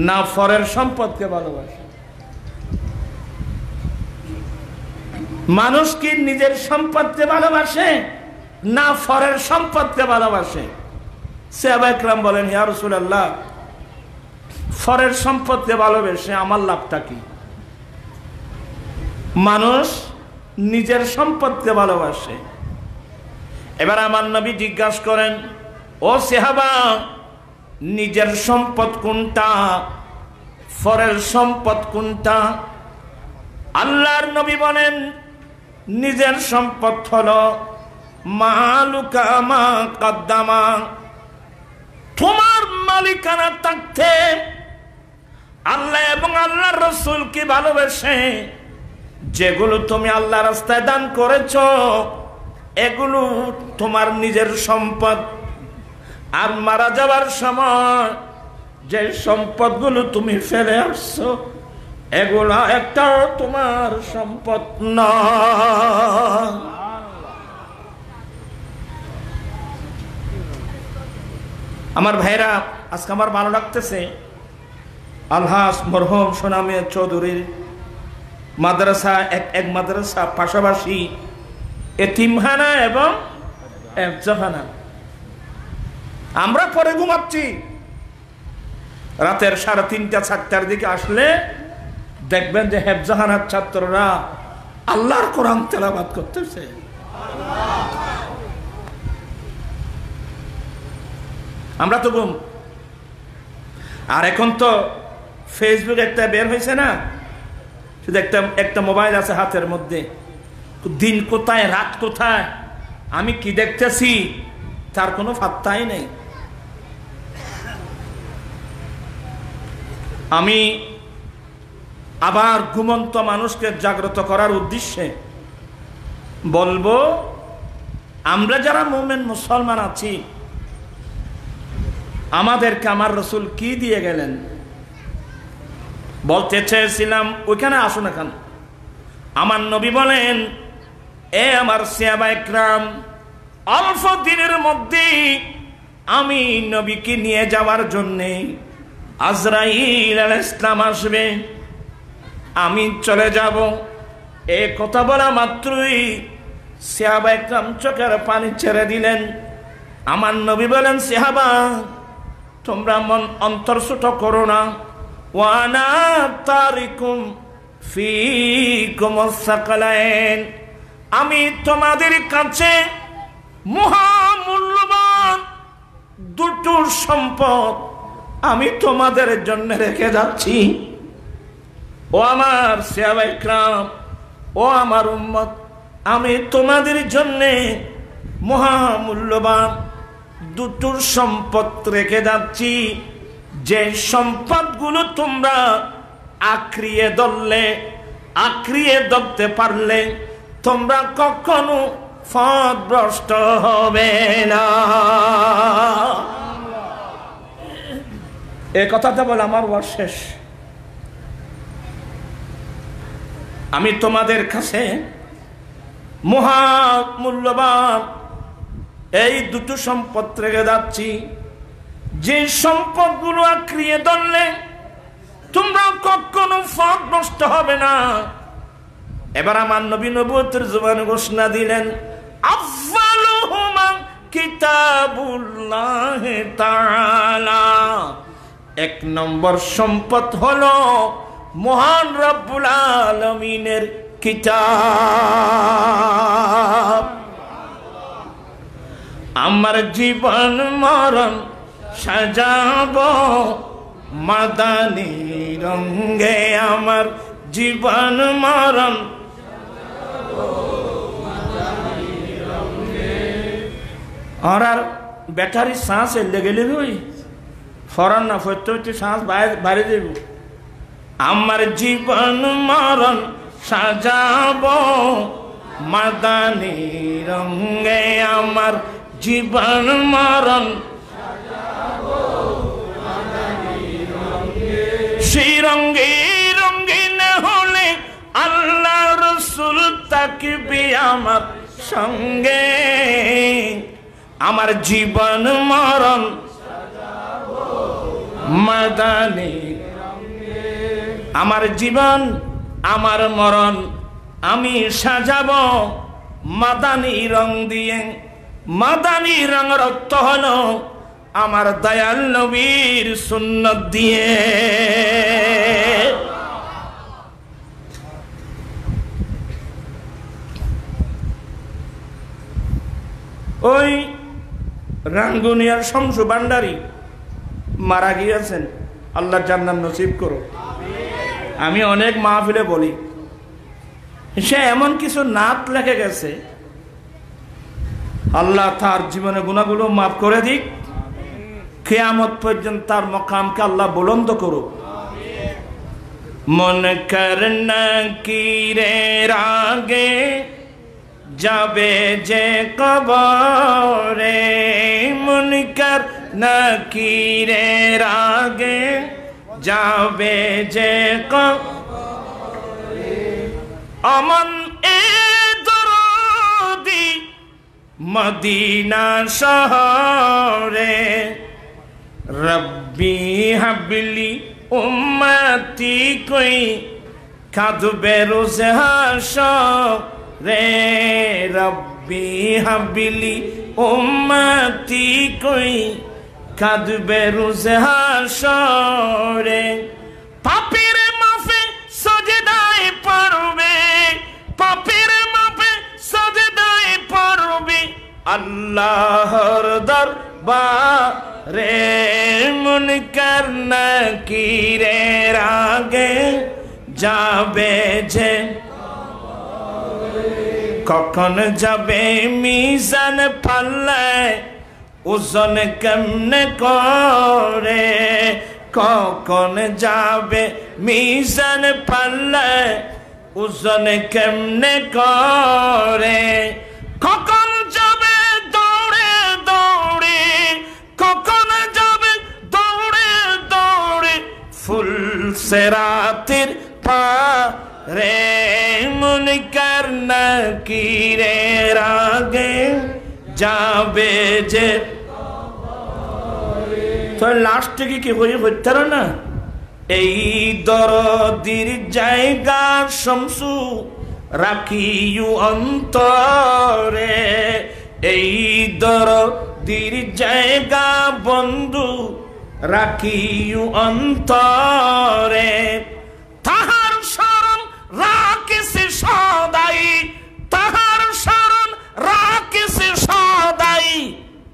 না পরের সম্পদকে ভালোবাসে? মানুষ কি নিজের সম্পদকে ভালোবাসে না পরের সম্পদকে ভালোবাসে? সাহাবা একরাম বলেন, ইয়া রাসূলুল্লাহ, পরের সম্পদকে ভালোবেসে আমার লাভটা কি? মানুষ নিজের সম্পদকে ভালোবাসে। এবার আমার নবী জিজ্ঞাসা করেন, ও সাহাবা, নিজের সম্পদ কোনটা, পরের সম্পদ কোনটা? আল্লাহর নবী বলেন, নিজের সম্পদ হলো মালুকা মা কদ্দামা, তোমার মালিকানা থাকতে আল্লাহ এবং আল্লাহর রাসূলকে ভালোবেসে যেগুলো তুমি আল্লাহ রাস্তায় দান করেছ এগুলো তোমার নিজের সম্পদ। আর মারা যাবার সময় যে সম্পদগুলো তুমি ফেলে আসছো এগুলো একটাও তোমার সম্পদ নয়। আমার ভাইরা, আজকে আমার ভালো লাগতেছে, আলহাজ মরহুম সোনামিয়া চৌধুরীর মাদ্রাসা এক মাদ্রাসা পাশাপাশি এতিমখানা এবং এফজাখানা। আমরা পরে ঘুমাচ্ছি, রাতের 3:30 4টার দিকে আসলে দেখবেন যে হেফজাখানার ছাত্ররা আল্লাহর কোরআন তেলাওয়াত করতেছে। আমরা তো ঘুম। আর এখন তো ফেসবুক একটা বের হয়েছে না, শুধু একটা মোবাইল আছে হাতের মধ্যে, দিন কোথায় রাত কোথায় আমি কি দেখতেছি তার কোনো পাত্তাই নেই। আমি আবার ঘুমন্ত মানুষকে জাগ্রত করার উদ্দেশ্যে বলবো, আমরা যারা মুমিন মুসলমান আছি, আমাদেরকে আমার রাসূল কি দিয়ে গেলেন বলতে চেয়েছিলাম, ওইখানে আসুন। এখন আমার নবী বলেন, এ আমার সাহাবায়ে কেরাম, অল্প দিনের মধ্যে আমি নবীকে নিয়ে যাওয়ার জন্যে আজরাইল আলাইহিস সালাম আসবে, আমি চলে যাব। এ কথা বলা মাত্রই সাহাবায়ে কেরাম চোখের পানি ছেড়ে দিলেন। আমার নবী বলেন, সাহাবা, তোমরা মন অন্তর ছোট করো না। ওয়ানা তারিকুম ফীকুম আস-সাকালাইন, আমি তোমাদের কাছে মহামূল্যবান দুটো সম্পদ আমি তোমাদের জন্য রেখে যাচ্ছি। ও আমার সাহাবায়ে কেরাম, ও আমার উম্মত, আমি তোমাদের জন্য মহামূল্যবান দুটো সম্পদ রেখে যাচ্ছি, যে সম্পদগুলো তোমরা আঁকড়িয়ে ধরলে, আঁকড়িয়ে ধরতে পারলে তোমরা কখনো পথভ্রষ্ট হবে না। এই কথাটা বলে আমার ওয়াজ শেষ। আমি তোমাদের কাছে মহামূল্যবান এই দুটো সম্পদ রেখে যাচ্ছি, যে সম্পদগুলো আঁকড়িয়ে ধরলে তোমরা কখনো পথ নষ্ট হবে না। এবার আমার নবী নবুয়তের জবানে ঘোষণা দিলেন, আফজালুহুমা কিতাবুল্লাহ তাআলা, এক নম্বর সম্পদ হলো মহান রব্বুল আলামিনের কিতাব। আমার জীবন মরণ সাজাবো মাদানী রঙে, আমার জীবন মরণ আর ব্যাটারি শ্বাস এলে গেলে ওই ফরান না ফরতে হচ্ছে, শ্বাস বাইরে দেব। আমার জীবন মরণ সাজাবো মাদানী রঙে, আমার জীবন মরণ সেই রঙে রঙিন হলে আল্লাহ রাসূল থাকবে আমার সঙ্গে। আমার জীবন মরণ মাদানী, আমার জীবন আমার মরণ আমি সাজাবো মাদানী রং দিয়ে। মাদানী রঙের অর্থ হলো আমার দয়াল নবীর সুন্নত দিয়ে। ওই রাঙ্গুনিয়ার শমসু ভান্ডারী মারা গিয়েছেন, আল্লাহ জান্নাত নসিব করো। আমি অনেক মাহফিলে বলি, সে এমন কিছু নাত লেখে গেছে, আল্লাহ তার জীবনে গুনাহগুলো মাফ করে দিক, কিয়ামত পর্যন্ত তার মকামকে আল্লাহ বুলন্দ করুক। মন করনা কিরের আগে যাবে যে কবরে, মন করনা কিরের আগে যাবে যে কবরে, অমন এ দরদি মদিনা শহরে, রব্বি হাবলি উম্মতি কই কাঁদবে রোজ হাশরে, রব্বি হাবলি উম্মতি কই কাঁদবে রোজ হাশরে। পাপের মাফে সজদায় পড়বে, পাপের মাফে সজদায় পড়বে আল্লাহর দরবারে, মুনকার নাকিরের আগে যাবে যে, কখন যাবে মিজান পাল্লায় ওজন কেমনে করে, কখন যাবে মিজান পাল্লে ওজন কেমনে করে, কখন যাবে দৌড়ে দৌড়ে, কখন যাবে দৌড়ে দৌড়ে ফুল সেরাতের পারে, মুনকার নাকিরের আগে যাবে যে। তো লাস্টে কি হয়ে হইতে না, এই দরদির জায়গা শমসু রাখিও অন্তরে, এই দরদির জায়গা বন্ধু রাখিও অন্তরে, তাহার শরণ রাখিছে সদাই, তাহার শরণ রাখিছে সদাই।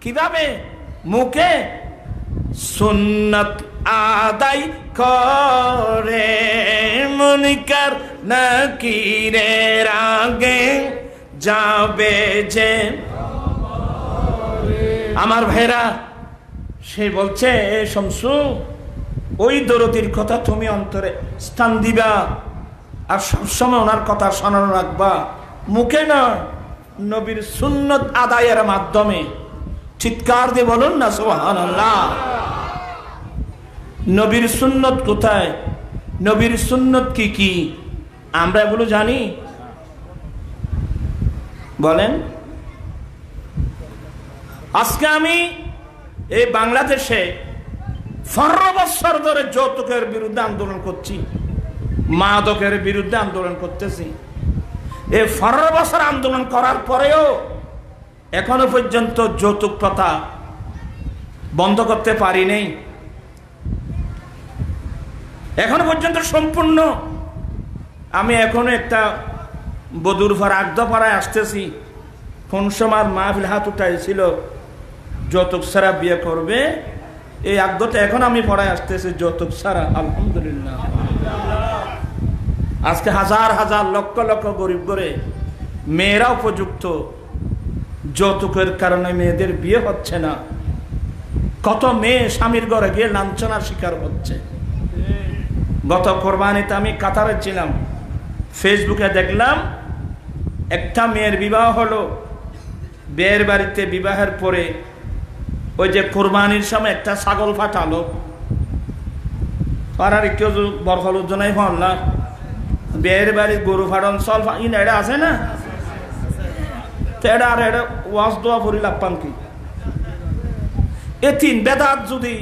কিভাবে? মুখে সুন্নাত আদায় করে, মুনকার নাকিরের আগে যাবে যে। আমার ভাইরা, সে বলছে শমসু ওই দরদির কথা তুমি অন্তরে স্থান দিবা, আর সবসময় ওনার কথা স্মরণ রাখবা, মুখে নয়, নবীর সুন্নত আদায়ের মাধ্যমে। চিৎকার দিয়ে বলুন না সুবহানাল্লাহ। নবীর সুন্নত কোথায়? নবীর সুন্নত কি কি আমরা এগুলো জানি? বলেন। আজকে আমি এই বাংলাদেশে 15 বছর ধরে যৌতুকের বিরুদ্ধে আন্দোলন করছি, মাদকের বিরুদ্ধে আন্দোলন করতেছি। এই 15 বছর আন্দোলন করার পরেও এখনো পর্যন্ত যৌতুক প্রথা বন্ধ করতে পারি নাই। এখনো পর্যন্ত সম্পূর্ণ। আমি এখনো একটা বধুর পাড়া আগদপাড়ায় আসতেছি, কোন সময় মাহফিল হাত উঠাইছিল যৌতুক ছাড়া বিয়ে করবে, এই আগদটা এখন আমি পড়ায় আসতেছি যৌতুক ছাড়া। আলহামদুলিল্লাহ। আজকে হাজার হাজার লক্ষ লক্ষ গরিব করে মেয়েরা উপযুক্ত, যৌতুকের কারণে মেয়েদের বিয়ে হচ্ছে না। কত মেয়ে স্বামীর ঘরে গিয়ে লাঞ্ছনার শিকার হচ্ছে। গত কোরবানিতে আমি কাতারে ছিলাম, ফেসবুকে দেখলাম একটা মেয়ের বিবাহ হলো, বিয়ের বাড়িতে বিবাহের পরে ওই যে কোরবানির সময় একটা ছাগল ফাটালো, আর কেউ বরফল উজ্জনাই হল না, বিয়ের বাড়ি গরু ফাটন চল ইন এটা আছে না, এটা আর এটা ওয়াজ দোয়া পরি লাপান কি এতিন বেদাত যদি,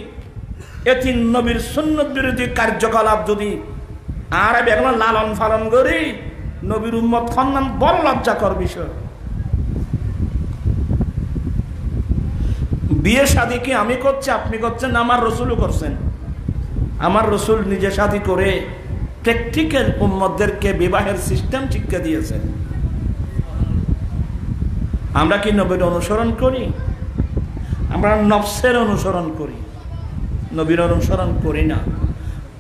এতিন নবীর সুন্নত বিরোধী কার্যকলাপ যদি আর এখন লালন পালন করি, নবীর উম্মত খন্নান বড় লজ্জাকর বিষয়। বিয়ে শাদী কি আমি করছি, আপনি করছেন, আমার রসুলও করছেন। আমার রসুল নিজে শাদী করে প্র্যাকটিক্যাল উম্মতদেরকে বিবাহের সিস্টেম শিক্ষা দিয়েছেন। আমরা কি নবীর অনুসরণ করি? আমরা নফসের অনুসরণ করি, নবীর অনুসরণ করি না।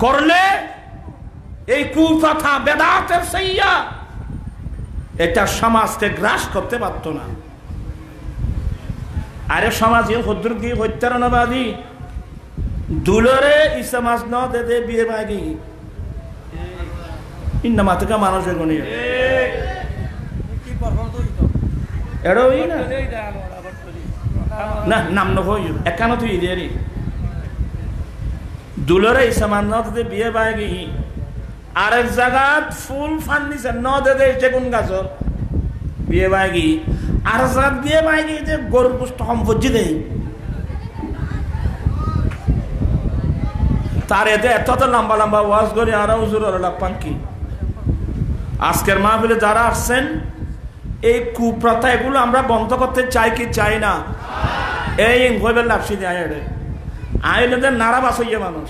করলে এই কুপ্রথা বেদাতের সাইয়া এটা সমাজকে গ্রাস করতে পারত না। আরে সমাজে হদ্র দিয়ে হত্যারণবাদী দুলরে ইসমাজ ন দে দে বিয়ে মাগি ইন্না মাতকা মানুষের গনি এড়োই না না নাম নই একানো তুই দেরি দুলরে ইসমাজ ন দে বিয়ে মাগি আরেক জায়গাত ফুল ফার্নিচার ন দে দে সেগুন গাছর বিয়ে মাগি আর জাত বিয়ে মাগি যে গরুর গোশত সম্পত্তি দেয় তার এতে এত লম্বা লম্বা ওয়াজ করে আর হুজুর লাপান কি। আজকের মাহফিলে যারা আসছেন এই কুপ্রথা এগুলো আমরা বন্ধ করতে চাই কি চাই না? এই হইবে লাপসি দেয় আইলে নাড়া বাস হইয়ে মানুষ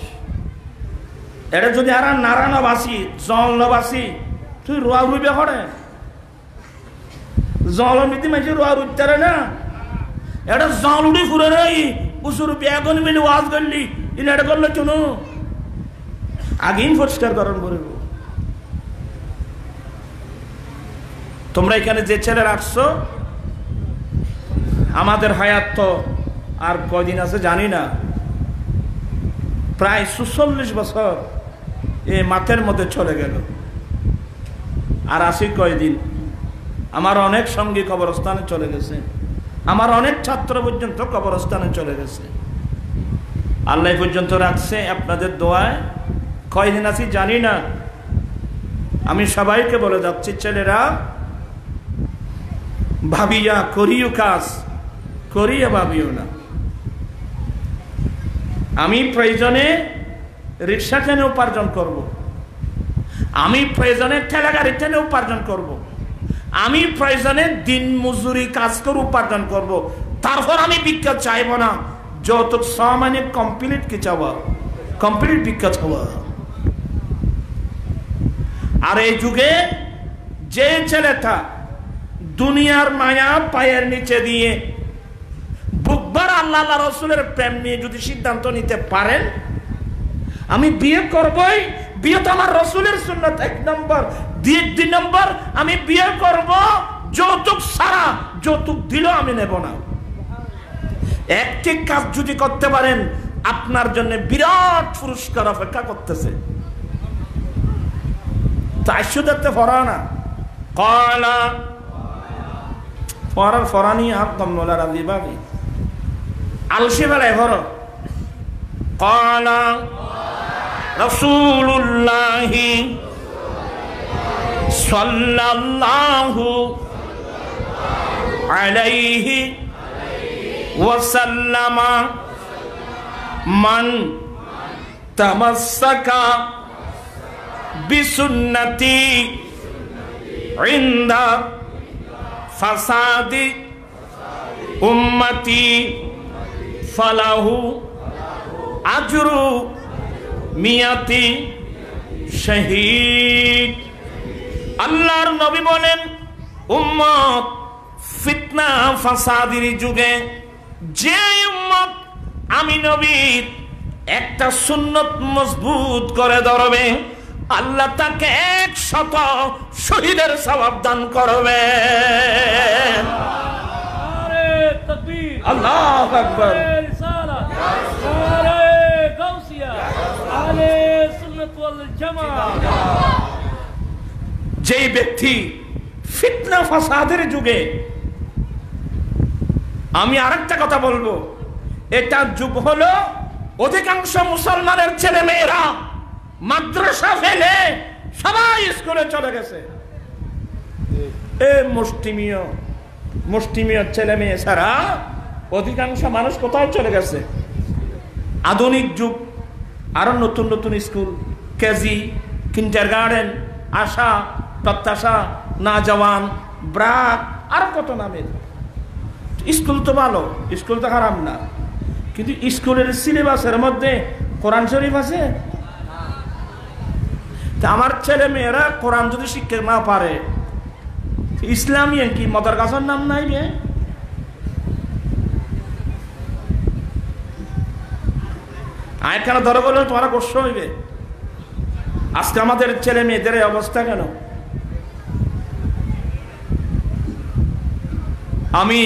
এটা যদি আর নাড়া না বাসি জল না বাসি তুই রোয়া রুইবে করে জল নীতি মাঝে রোয়া রুইতে না এটা জল উড়ি ফুরে রে উসুর বেগুন মিলে ওয়াজ করলি ইন এটা করলে চুনো আগেই পরিষ্কার করণ করব। তোমরা এখানে যে ছেলে রাখছো আমাদের হায়াত তো আর কয়দিন আছে জানি না, প্রায় ৪৪ বছর এই মাঠের মধ্যে চলে গেল। আর আসি কয়দিন। আমার অনেক সঙ্গী কবরস্থানে চলে গেছে, আমার অনেক ছাত্র পর্যন্ত কবরস্থানে চলে গেছে। আল্লাহ পর্যন্ত রাখছে আপনাদের দোয়ায়। কয়দিন আছি জানি না। আমি সবাইকে বলে যাচ্ছি, ছেলেরা ভাবিয়া করিও কাজ, করিয়া ভাবিও না। আমি প্রয়োজনে রিক্সা টেনে উপার্জন করব, আমি প্রয়োজনে ঠেলা গাড়ি টেনে উপার্জন করব, আমি প্রয়োজনে দিন মজুরি কাজ করে উপার্জন করব। তারপর আমি ভিক্ষা চাইব না। যত মানে কমপ্লিট কি চাওয়া, কমপ্লিট ভিক্ষা চাওয়া। আর এই যুগে যে ছেলেটা দুনিয়ার মায়া পায়ের নিচে দিয়ে বুকবার আল্লাহ রসুলের প্রেম নিয়ে যদি সিদ্ধান্ত নিতে পারেন, আমি বিয়ে করবই, বিয়ে তো আমার রসুলের সুন্নাত 1 নম্বর, 2 নম্বর আমি বিয়ে করব যৌতুক ছাড়া। যৌতুক দিলেও আমি নেব না। একটি কাজ যদি করতে পারেন, আপনার জন্য বিরাট পুরস্কার অপেক্ষা করতেছে। তাই শুধু ফরা না, কলা ফরার ফরানি একদম নোলার দিবাবি আলসি বেলায় ভর। কলা রাসূলুল্লাহি সাল্লাল্লাহু আলাইহি ওয়াসাল্লাম মান তামাসসাকা বিসুন্নতি ইনদা ফাসাদি উম্মতি ফালাহু আজরু মিয়াতি শহীদ। আল্লাহর নবী বলেন, উম্মত ফিতনা ফাসাদের যুগে যে উম্মত আমি নবীর একটা সুন্নত মজবুত করে ধরবে, আল্লাহ তাকে 100 শহীদের সওয়াব দান করবে। আল্লাহু আকবার। যেই ব্যক্তি ফিতনা ফাসাদের যুগে, আমি আরেকটা কথা বলবো, এটা যুগ হলো অধিকাংশ মুসলমানের ছেলে মেয়েরা মাদ্রাসা ফেলে সবাই স্কুলে চলে গেছে। মুষ্টিমীয় ছেলে মেয়ে ছাড়া অধিকাংশ মানুষ কোথায় চলে গেছে? আধুনিক যুগ, আরো নতুন নতুন স্কুল, কেজি, কিন্ডারগার্টেন, আশা, প্রত্যাশা, না জওয়ান, ব্রাক, আর কত নামের স্কুল। তো ভালো, স্কুল তো খারাপ না, কিন্তু স্কুলের সিলেবাসের মধ্যে কোরআন শরীফ আছে? আমার ছেলে মেয়েরা কোরআন যদি শিখতে না পারে, ইসলামী কি মাদ্রাসার নাম নাই রে? আয়খানা ধরে বলে তোমার কষ্ট হইবে। আজকে আমাদের ছেলে মেয়েদের অবস্থা কেন? আমি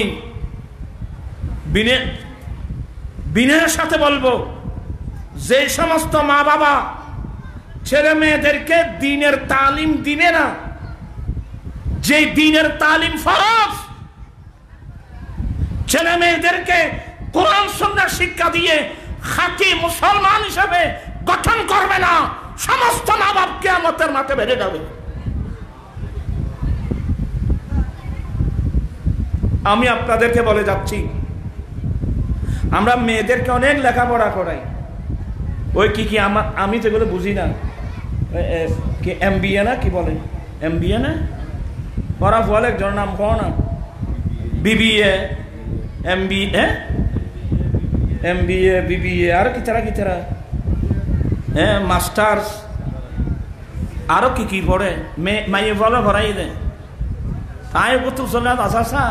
বিনয়ের সাথে বলবো, যে সমস্ত মা বাবা ছেলে মেয়েদেরকে দ্বীনের তালিম দিবে না, যে দ্বীনের তালিম ফরজ, ছেলে মেয়েদেরকে কোরআন সুন্নাহ শিক্ষা দিয়ে খাঁটি মুসলমান হিসেবে গঠন করবে না, সমস্ত মা বাপ কিয়ামতের মাঠে বেড়ে যাবে। আমি আপনাদেরকে বলে যাচ্ছি, আমরা মেয়েদেরকে অনেক লেখাপড়া করাই, ওই কি কি আমি যেগুলো বুঝি না, কি MBA না কি বলে, MBA না পড়া ফল একজন নাম কো না, BBA, MBA, BBA, আর কি তারা হ্যাঁ, মাস্টার্স, আরো কি কি পড়ে মাইয়ে বলে ভরাই দেয়। তাই কত চলে আসা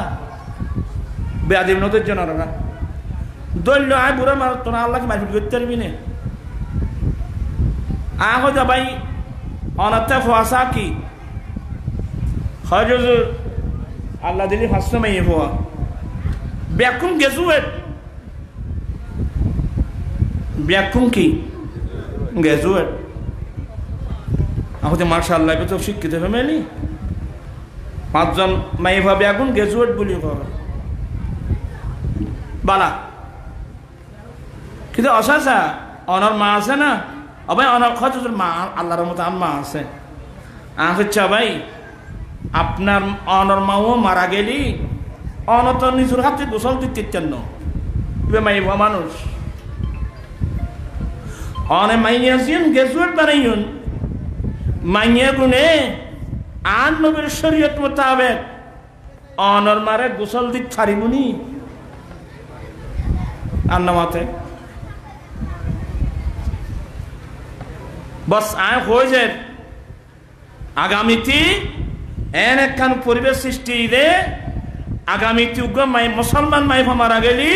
বেআদিম নদের জন্য না দৈল্য আয় বুড়া মার তোরা আল্লাহকে মারপিট করতে পারবি না। আহ ভাই অনাথা ফোয়াশা কি হয় আল্লাহ দিলি ফাঁসতে মাইয়ে ফোয়া ব্যাকুম গ্রাজুয়েট, ব্যাকুম কি গ্রাজুয়েট আমাদের মার্শাল্লাহ তো শিক্ষিত ফ্যামিলি 5 জন মাই ভাবে এখন গ্রাজুয়েট বলি বালা কিন্তু অসাসা অনর মা আছে না ভাই অনর খরচ মা আল্লাহর মতো আমার মা আছে আচ্ছা ভাই আপনার অনর মাও মারা গেলি অনত নিজের হাতে গোসল দিতে চান মাই মানুষ অনে মাইয়াছিন গ্রাজুয়েট বানাইন মাইয়া গুনে আর নবীর শরীয়ত মোতাবেক অনর মারে গোসল দিতে পারিবনি আর নামাতে বস আয় হয়ে যায় আগামীতে এন একখান পরিবেশ সৃষ্টি রে আগামীতে উগ্র মাই মুসলমান মাইফা মারা গেলি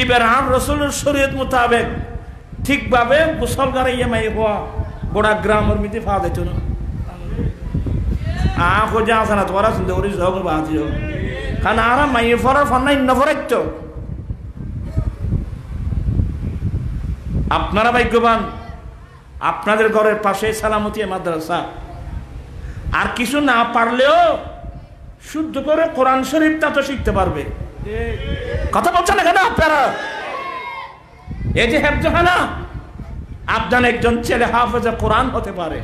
এবার আর রসুলের শরীয়ত মোতাবেক ঠিকভাবে গোসল গাড়াইয়া মাই হওয়া গোড়া গ্রামের মিতে ফা দিত না খোঁজা আসে না তোরা শুনতে করিস হোক বাহাতি হোক কারণ আর মাই ফরার ফন্নাই নফরাইত আপনারা ভাগ্যবান আপনাদের ঘরের পাশে সালামতিয়া মাদ্রাসা আর কিছু না পারলেও শুদ্ধ করে কোরআন শরীফটা তো শিখতে পারবে কথা বলছেন না কেন আপনারা এই যে হেফজখানা আপনার একজন ছেলে হাফেজে কোরআন হতে পারে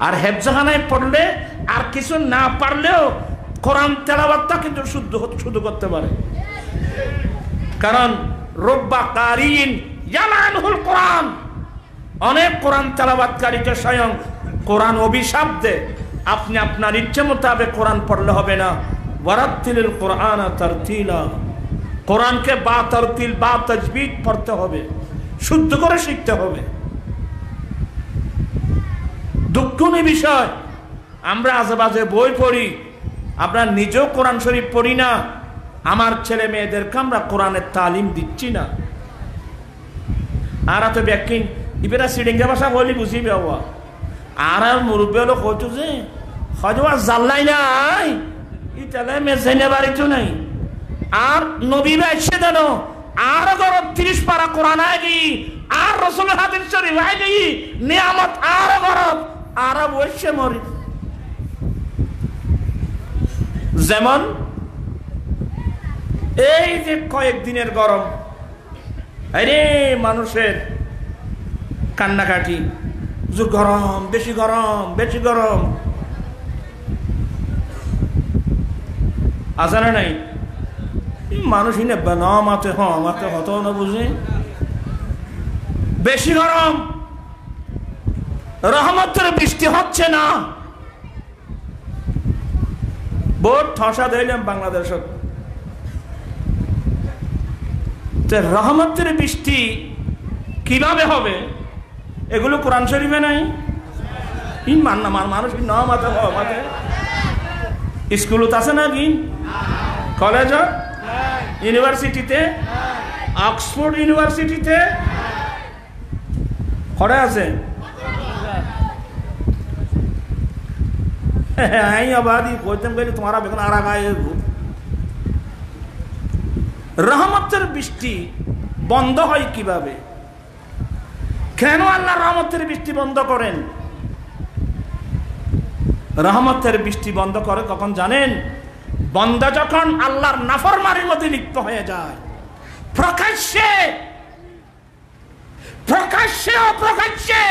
আর হেফজখানায় পড়লে আর কিছু না পারলেও কোরআন তেলাওয়াতটা কিন্তু শুদ্ধ করতে পারে কারণ রব্বা কারিন ইয়ালানহুল কোরআন অনেক কোরআন তেলাওয়াতকারীকে স্বয়ং কোরআন অভিশাপ দেয় আপনি আপনার ইচ্ছে মোতাবেক কোরআন পড়লে হবে না ওয়ারাত্তিলিল কোরআন তারতিলা কোরআনকে বা তারতিল বা তাজবিদ পড়তে হবে শুদ্ধ করে শিখতে হবে দুঃখনীয় বিষয় আমরা আজেবাজে বই পড়ি আমরা নিজেও কোরআন শরীফ পড়ি না আমার ছেলে মেয়েদেরকে আমরা কোরআনের তালিম দিচ্ছি না আর তো ব্যাকিং ইবেরা সিডিঙ্গা ভাষা বলি বুঝিবে বাবা আর মুরব্বী হলো কইতো যে হয়তো আর জাল্লাই নাই ইতালে মেজাইনে বাড়িতো নাই আর নবী বাইছে জানো আর গরব 30 পারা কোরআন আইগি আর রাসূলের হাদিস শরীফ আইগি নিয়ামত আর গরব আর বসে মরি যেমন এই যে কয়েকদিনের গরম আরে মানুষের কান্নাকাটি গরম বেশি গরম বেশি গরম আছে না নাই মানুষই নেবে না মাতে মাতে হতো না বুঝে বেশি গরম রহমতের বৃষ্টি হচ্ছে না বোর্ড ঠসা দিলাম বাংলাদেশ রহমতের বৃষ্টি কিভাবে হবে এগুলো কোরআন শরীফে নাই মানুষ ন মাতে মাতে স্কুলত আছে না কি কলেজ ইউনিভার্সিটিতে অক্সফোর্ড ইউনিভার্সিটিতে খড়ে আছে রহমতের বৃষ্টি বন্ধ হয় কিভাবে কেন আল্লাহ রহমতের বৃষ্টি বন্ধ করেন রহমতের বৃষ্টি বন্ধ করে কখন জানেন বান্দা যখন আল্লাহর নাফরমানির মধ্যে লিপ্ত হয়ে যায় প্রকাশ্যে প্রকাশ্যে অপ্রকাশ্যে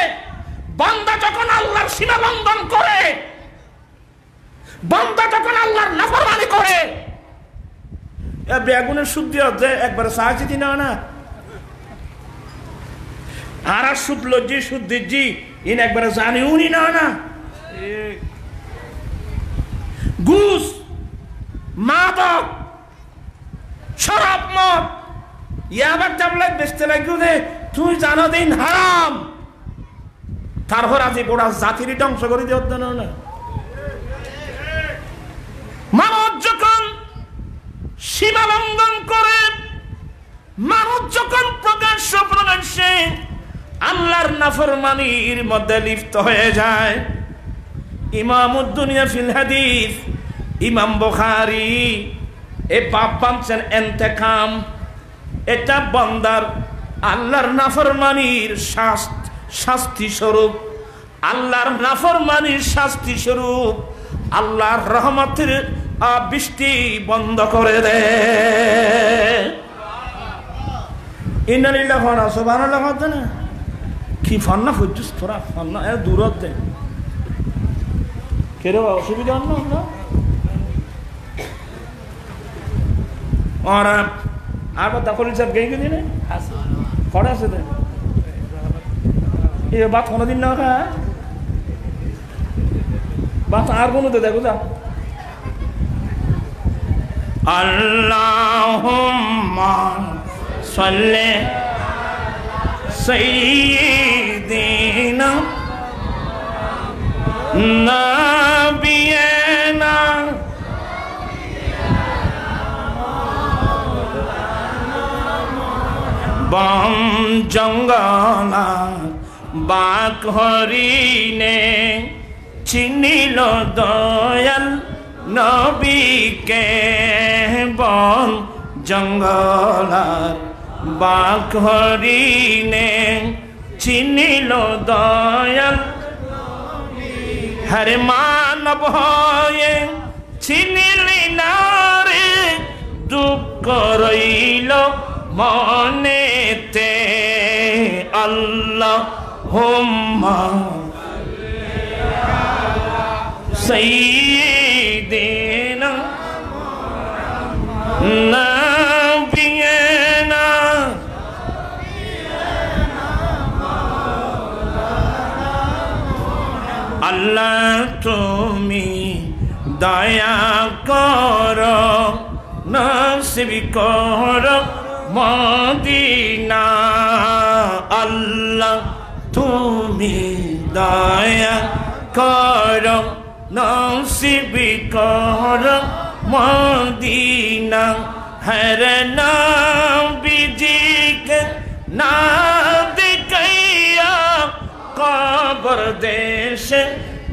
বান্দা যখন আল্লাহর সীমা লঙ্ঘন করে বান্দা যখন আল্লাহর নাফরমানি করে বেগুনের শুদ্ধি হচ্ছে একবার সাহায্য দিন না আর সুদ লজ্জি শুদ্ধিজি ইন একবার জানি উনি না ঘুষ মাদক শরাব মদ ইয়াবার ট্যাবলেট বেচতে লাগলো যে তুই জানো দিন হারাম তারপর আজ গোড়া জাতির ধ্বংস করে দিয়ে না মানুষ যখন সীমা লঙ্ঘন করে মানুষ যখন প্রকাশ্যে আল্লাহর নাফরমানির মধ্যে লিপ্ত হয়ে যায় ইমামুদ্দুনিয়া ফিল হাদিস ইমাম বুখারী এই বাপ বানছেন ইন্তেকাম এটা বান্দার আল্লাহর নাফরমানির শাস্তি স্বরূপ, আল্লাহর নাফরমানির শাস্তি স্বরূপ আল্লাহর রহমতের বৃষ্টি বন্ধ করে দেয়। ইন্নালিল্লাহ ওয়া সুবহানাল্লাহ না কি ফান্না ফুজুস তোরা ফান্না এর দূরত দে কেরে অসুবিধা না और आप दाखिल साहब गए कि नहीं खड़ा से थे ये बात होना दिन ना का बात आर कोनो दे देखो जा अल्लाहुम्मा सल्ली सय्यिदिना नबियना बम जंगला बाक हरिने चिनिल दयाल नबी के बम जंगला बाक हरिने चिनिल दयाल हर मानव होए चिनिली नारे दुख रइल मनेते अल्लाहुम्मा सय्यिदिना नबियना अल्लाह तुमी दया करो नसीब करो मदीना अल्लाह तुमी दया करो नसीब करो मदीना हर नबी जी के ना दिखैया कब्र देश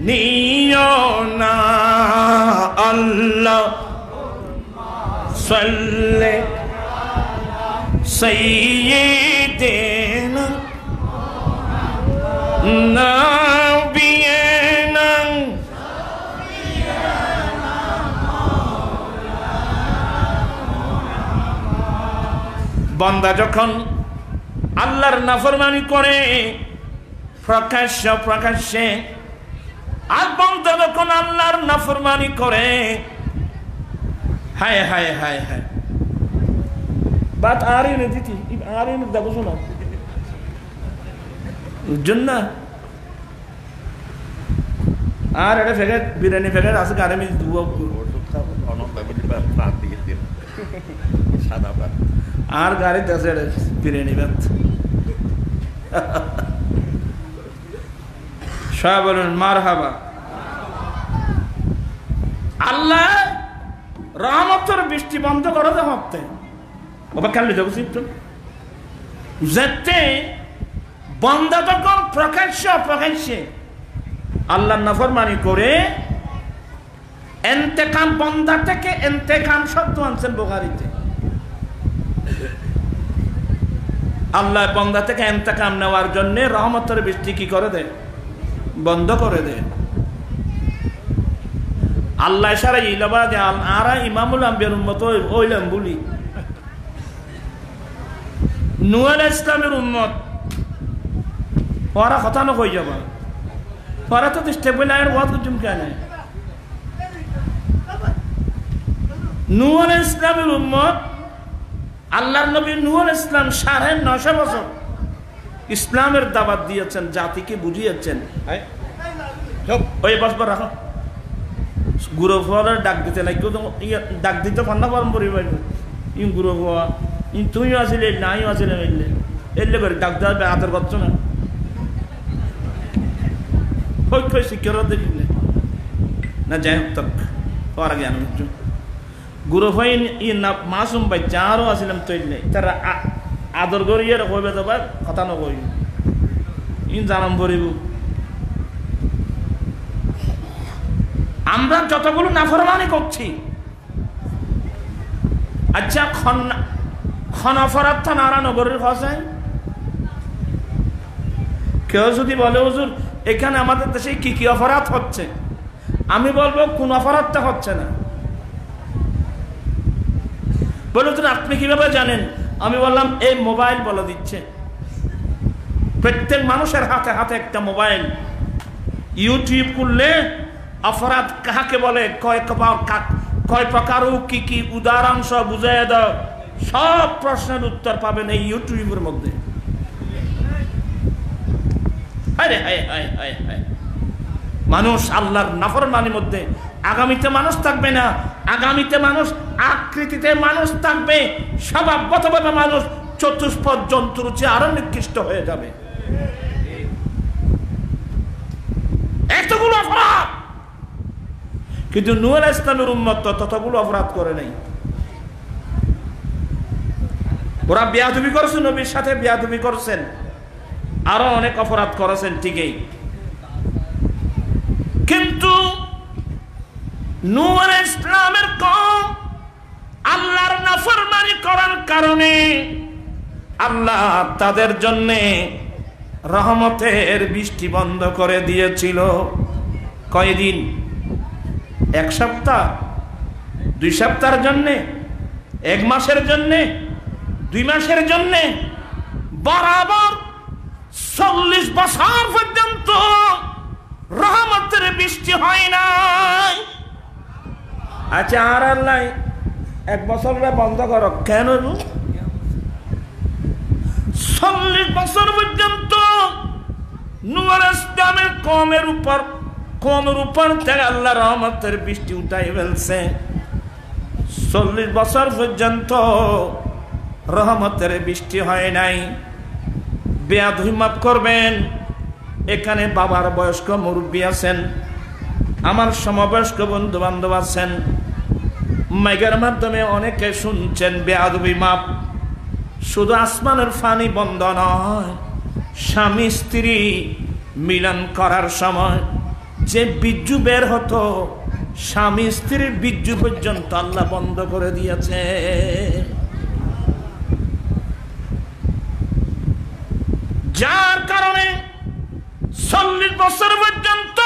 नियो ना अल्लाह सल्ले सय्यिदिना नबियना বান্দা যখন আল্লাহর নাফরমানি করে প্রকাশ্যে আর বান্দা যখন আল্লাহর নাফরমানি করে হায় হায় হায় হায় बात आ रही नहीं थी आ रही नहीं देखो सुना जन्ना आ रहे फेंके बिरयानी फेंके आसे गाने में दुआ आर गाड़ी 10 बिरयानी बात शाबुल मारहाबा अल्लाह रहमतेर বৃষ্টি বন্ধ করে দে হতে অবাকালে যাবো সিট যেতে বান্দা যখন প্রকাশ্যে আল্লাহর নাফরমানি করে ইন্তেকাম বান্দা থেকে ইন্তেকাম শব্দ আনছেন বুখারীতে আল্লাহ বান্দা থেকে ইন্তেকাম নেওয়ার জন্য রহমতের বৃষ্টি কি করে দেয় বন্ধ করে দেয় আল্লাহ ইশারা ইলাবা যে আরা ইমামুল আম্বিয়ার উম্মত হইলাম বলি নূহ আলাইহিস সালামের উম্মত ওরা কথা না কই যাবা ওরা তো স্টেবিলাইজার ওয়াজ কুতুম কেন নূহ আলাইহিস সালামের উম্মত আল্লাহর নবী নূহ আলাইহিস সালাম 950 বছর ইসলামের দাওয়াত দিয়েছেন জাতিকে বুঝিয়েছেন ওই বসবার রাখো গুরু ফলার ডাক দিতে নাই কেউ ডাক দিতে ফান্না পারম্পরি ইন গুরু হওয়া ইন তুইও আসলে নাইও আসলে এলে করে ডাক দেওয়া আদর করছো না কই শিক্ষার দেখিলে না যাই হোক তক পরে জ্ঞান হচ্ছে গুরু ভাই ই না মাসুম ভাই যারও আসলাম তৈরি তারা আদর করিয়ে কইবে তো কথা নকই ইন জানাম ভরিব আমরা যতগুলো নাফরমানি করছি আচ্ছা খনফরাত নারানগরের ভাষায় কেউ যদি বলে হুজুর এখানে আমাদের দেশে কি কি অপরাধ হচ্ছে, আমি বলবো কোন অপরাধটা হচ্ছে না। বলে হুজুর আপনি কিভাবে জানেন? আমি বললাম এই মোবাইল বলে দিচ্ছে। প্রত্যেক মানুষের হাতে হাতে একটা মোবাইল। ইউটিউব খুললে অপরাধ কাকে বলে, কয় প্রকার, কি কি উদাহরণ সব বুঝাই দাও, সব প্রশ্নের উত্তর পাবেন এই ইউটিউবের মধ্যে। মানুষ আল্লাহর নাফরমানির মধ্যে আগামীতে মানুষ থাকবে না, আগামীতে মানুষ আকৃতিতে মানুষ থাকবে, স্বভাবগতভাবে মানুষ চতুষ্পদ জন্তুর চেয়ে আরো নিকৃষ্ট হয়ে যাবে। এতগুলো অপরাধ, কিন্তু নূহ আলাইহিস সালামের উম্মত ততগুলো অপরাধ করে নাই। ওরা বেয়াদবি করেছে, নবীর সাথে বেয়াদবি করছেন, আরো অনেক অপরাধ করেছেন ঠিকই, কিন্তু নূহ আলাইহিস সালামের কওম আল্লাহর নাফরমানি করার কারণে আল্লাহ তাদের জন্য রহমতের বৃষ্টি বন্ধ করে দিয়েছিল। কয়দিন? 1 সপ্তাহ, 2 সপ্তাহের জন্য, 1 মাসের জন্য, 2 মাসের জন্য, বরাবর 40 বছর পর্যন্ত রহমতের বৃষ্টি হয় নাই। আচ্ছা, আর আল্লাহ 1 বছর বন্ধ করো কেন? 40 বছর পর্যন্ত নূহ আলাইহিস সালামের কওমের উপর থেকে আল্লাহ রহমতের বৃষ্টি উঠাই ফেলছে। 40 বছর পর্যন্ত রহমতের বৃষ্টি হয় নাই। বেয়াদবি মাফ করবেন, এখানে বাবার বয়স্ক মুরব্বী আছেন, আমার সমবয়স্ক বন্ধু বান্ধব আছেন, মাইকের মাধ্যমে অনেকে শুনছেন। বেয়াদবি মাপ শুধু আসমানের ফানি বন্ধ নয়, স্বামী স্ত্রী মিলন করার সময় যে বীর্যু বের হতো, স্বামী স্ত্রীর বীর্যু পর্যন্ত আল্লাহ বন্ধ করে দিয়েছে। যার কারণে 40 বছর পর্যন্ত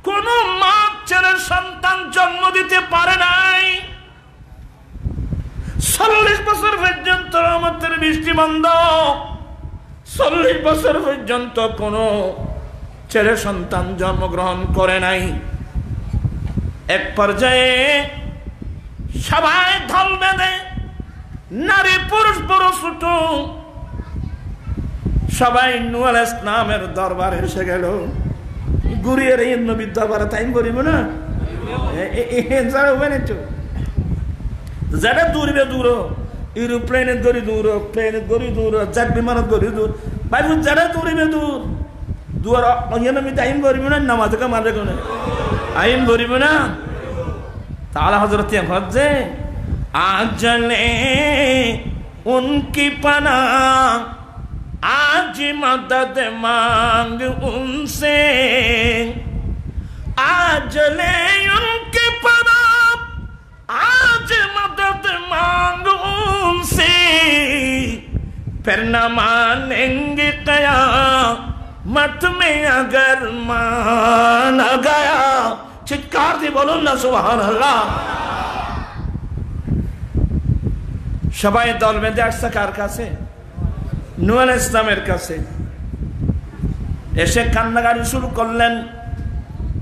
কোন মা ছেলের সন্তান জন্ম দিতে পারে নাই। 40 বছর পর্যন্ত রহমতের বৃষ্টি বন্ধ, 40 বছর পর্যন্ত কোন ছেলে সন্তান জন্মগ্রহণ করে নাই। এক পর্যায়ে সবাই ঢল বেঁধে, নারী পুরুষ বড় ছোট সবাই নূহ আলাইহিস সালামের দরবারে এসে গেল। ঘুরিয়ে রে নবীর দরবারে টাইম করিব না, যারা দূরবে দূর, এরোপ্লেনে দড়ি দূর, প্লেনে দড়ি দূর, জাট বিমানত দড়ি দূর, ভাই যারা দূরিবে দূর দূর আমি টাইম করিব না, নামাজ মারে কোনে আইন করিব না। তাহলে হযরত হজ্জে আজলে উনকি পানা, आज मदद मांग उनसे, आज ले उनके पनाह, आज मदद मांग उनसे, फिर न मानेंगे क़यामत में अगर माना गया। चित्कार दी बोलो ना सुभान अल्लाह। সবাই দল বেঁধে আসছে কার কাছে? নূহ আলাইহিস সালামের কাছে। এসে কান্নাকাটি শুরু করলেন।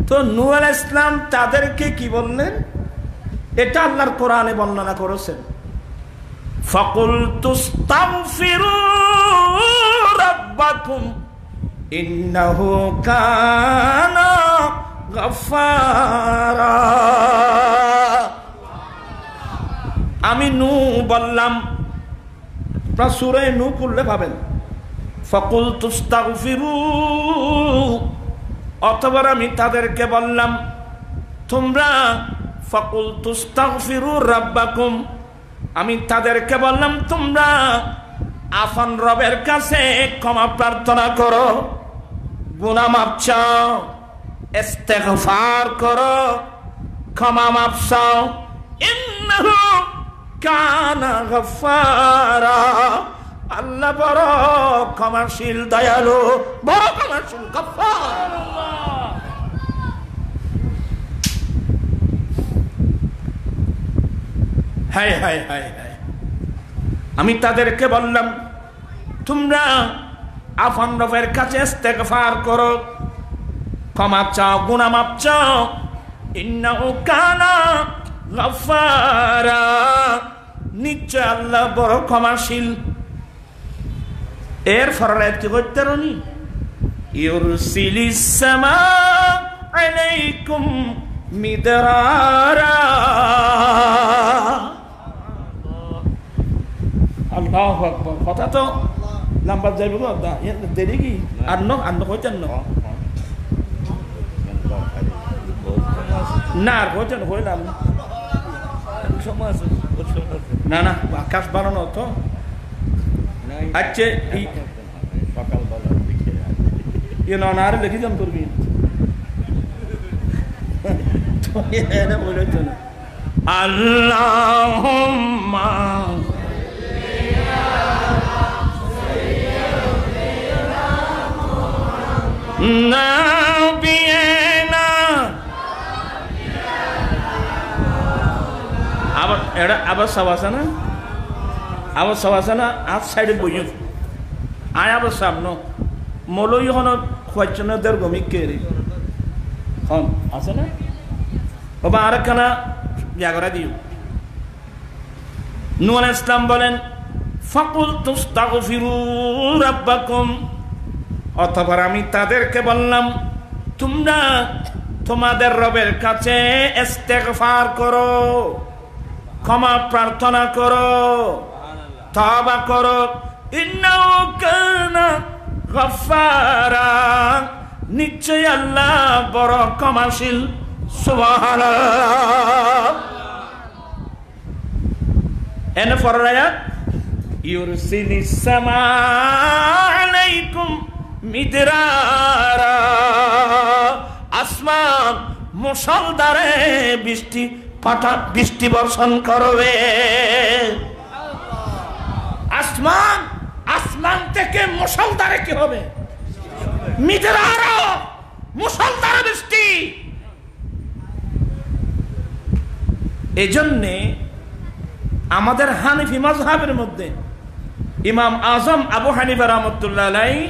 তো নূহ আলাইহিস সালাম তাদেরকে কি বললেন? এটা আল্লাহর কোরআনে বর্ণনা করেছেন। ফাকুলতু ইস্তাগফিরু রাব্বাকুম ইন্নাহু কানা গাফফারা। আমি নূহ বললাম, সূরা নূহ পড়লে পাবেন, ফাকুলতু ইস্তাগফিরু, অথবা আমি তাদেরকে বললাম তোমরা ফাকুলতু ইস্তাগফিরু রাব্বাকুম, আমি তাদেরকে বললাম তোমরা আপন রবের কাছে ক্ষমা প্রার্থনা করো, গুনাহ মাফ চাও, ইস্তিগফার করো, ক্ষমা মাফ চাও। ইন্নাহু কানা গাফফারা, আল্লাহ বড় ক্ষমাশীল দয়ালু, বড় ক্ষমাশীল গফফার। হায় হায় হায় হায়, আমি তাদেরকে বললাম তোমরা আফন রবের কাছে ইস্তেগফার করো, ক্ষমা চাও, গুনাহ মাফ চাও। ইন্নাহু কানা গফফারা, নিশ্চয় আল্লাহ বড় ক্ষমাশীল। এর ফরলাইত কি করতে রনি? ইউরসিলিস সামা আলাইকুম মিদরারা। আল্লাহু আকবার। কথা তো লম্বা যাইব গো, দেরি কি আর কইতেন না আর কইতেন কইলাম না না আকাশ বানানো তো। আচ্ছা সকালবেলার দিকে ইয়ে না আর লিখি যান করবি আল্লাহুম্মা নাবিয়ানা। আবার এটা আবার সব আছে না, আবার সব আছে না, আট সাইডে বইও আয় আবার সামনে মলই হন খোয়াচ্ছনের গমিক কেরি হন আছে না বাবা। আর একখানা জাগরা দিও। নূহ আলাইহিস সালাম বলেন ফাকুল তুস্তাগফিরু রাব্বাকুম, অতঃপর আমি তাদেরকে বললাম তোমরা তোমাদের রবের কাছে ইস্তেগফার করো, ক্ষমা প্রার্থনা করো, তওবা করো। ইন্নাহু কানা গফফারা, নিশ্চয় আল্লাহ বড় ক্ষমাশীল। সুবহানাল্লাহ। এনে পরের আয়াত ইউরসিলিস সামা আলাইকুম মিদরারা, আসমান মুষলধারে বৃষ্টি বর্ষণ করবে। আসমান থেকে মুষলধারে কি হবে? মিদরারা, মুষলধারে বৃষ্টি। এজন্যে আমাদের হানিফি মাযহাবের মধ্যে ইমাম আজম আবু হানিফা রাহমাতুল্লাহ আলাইহি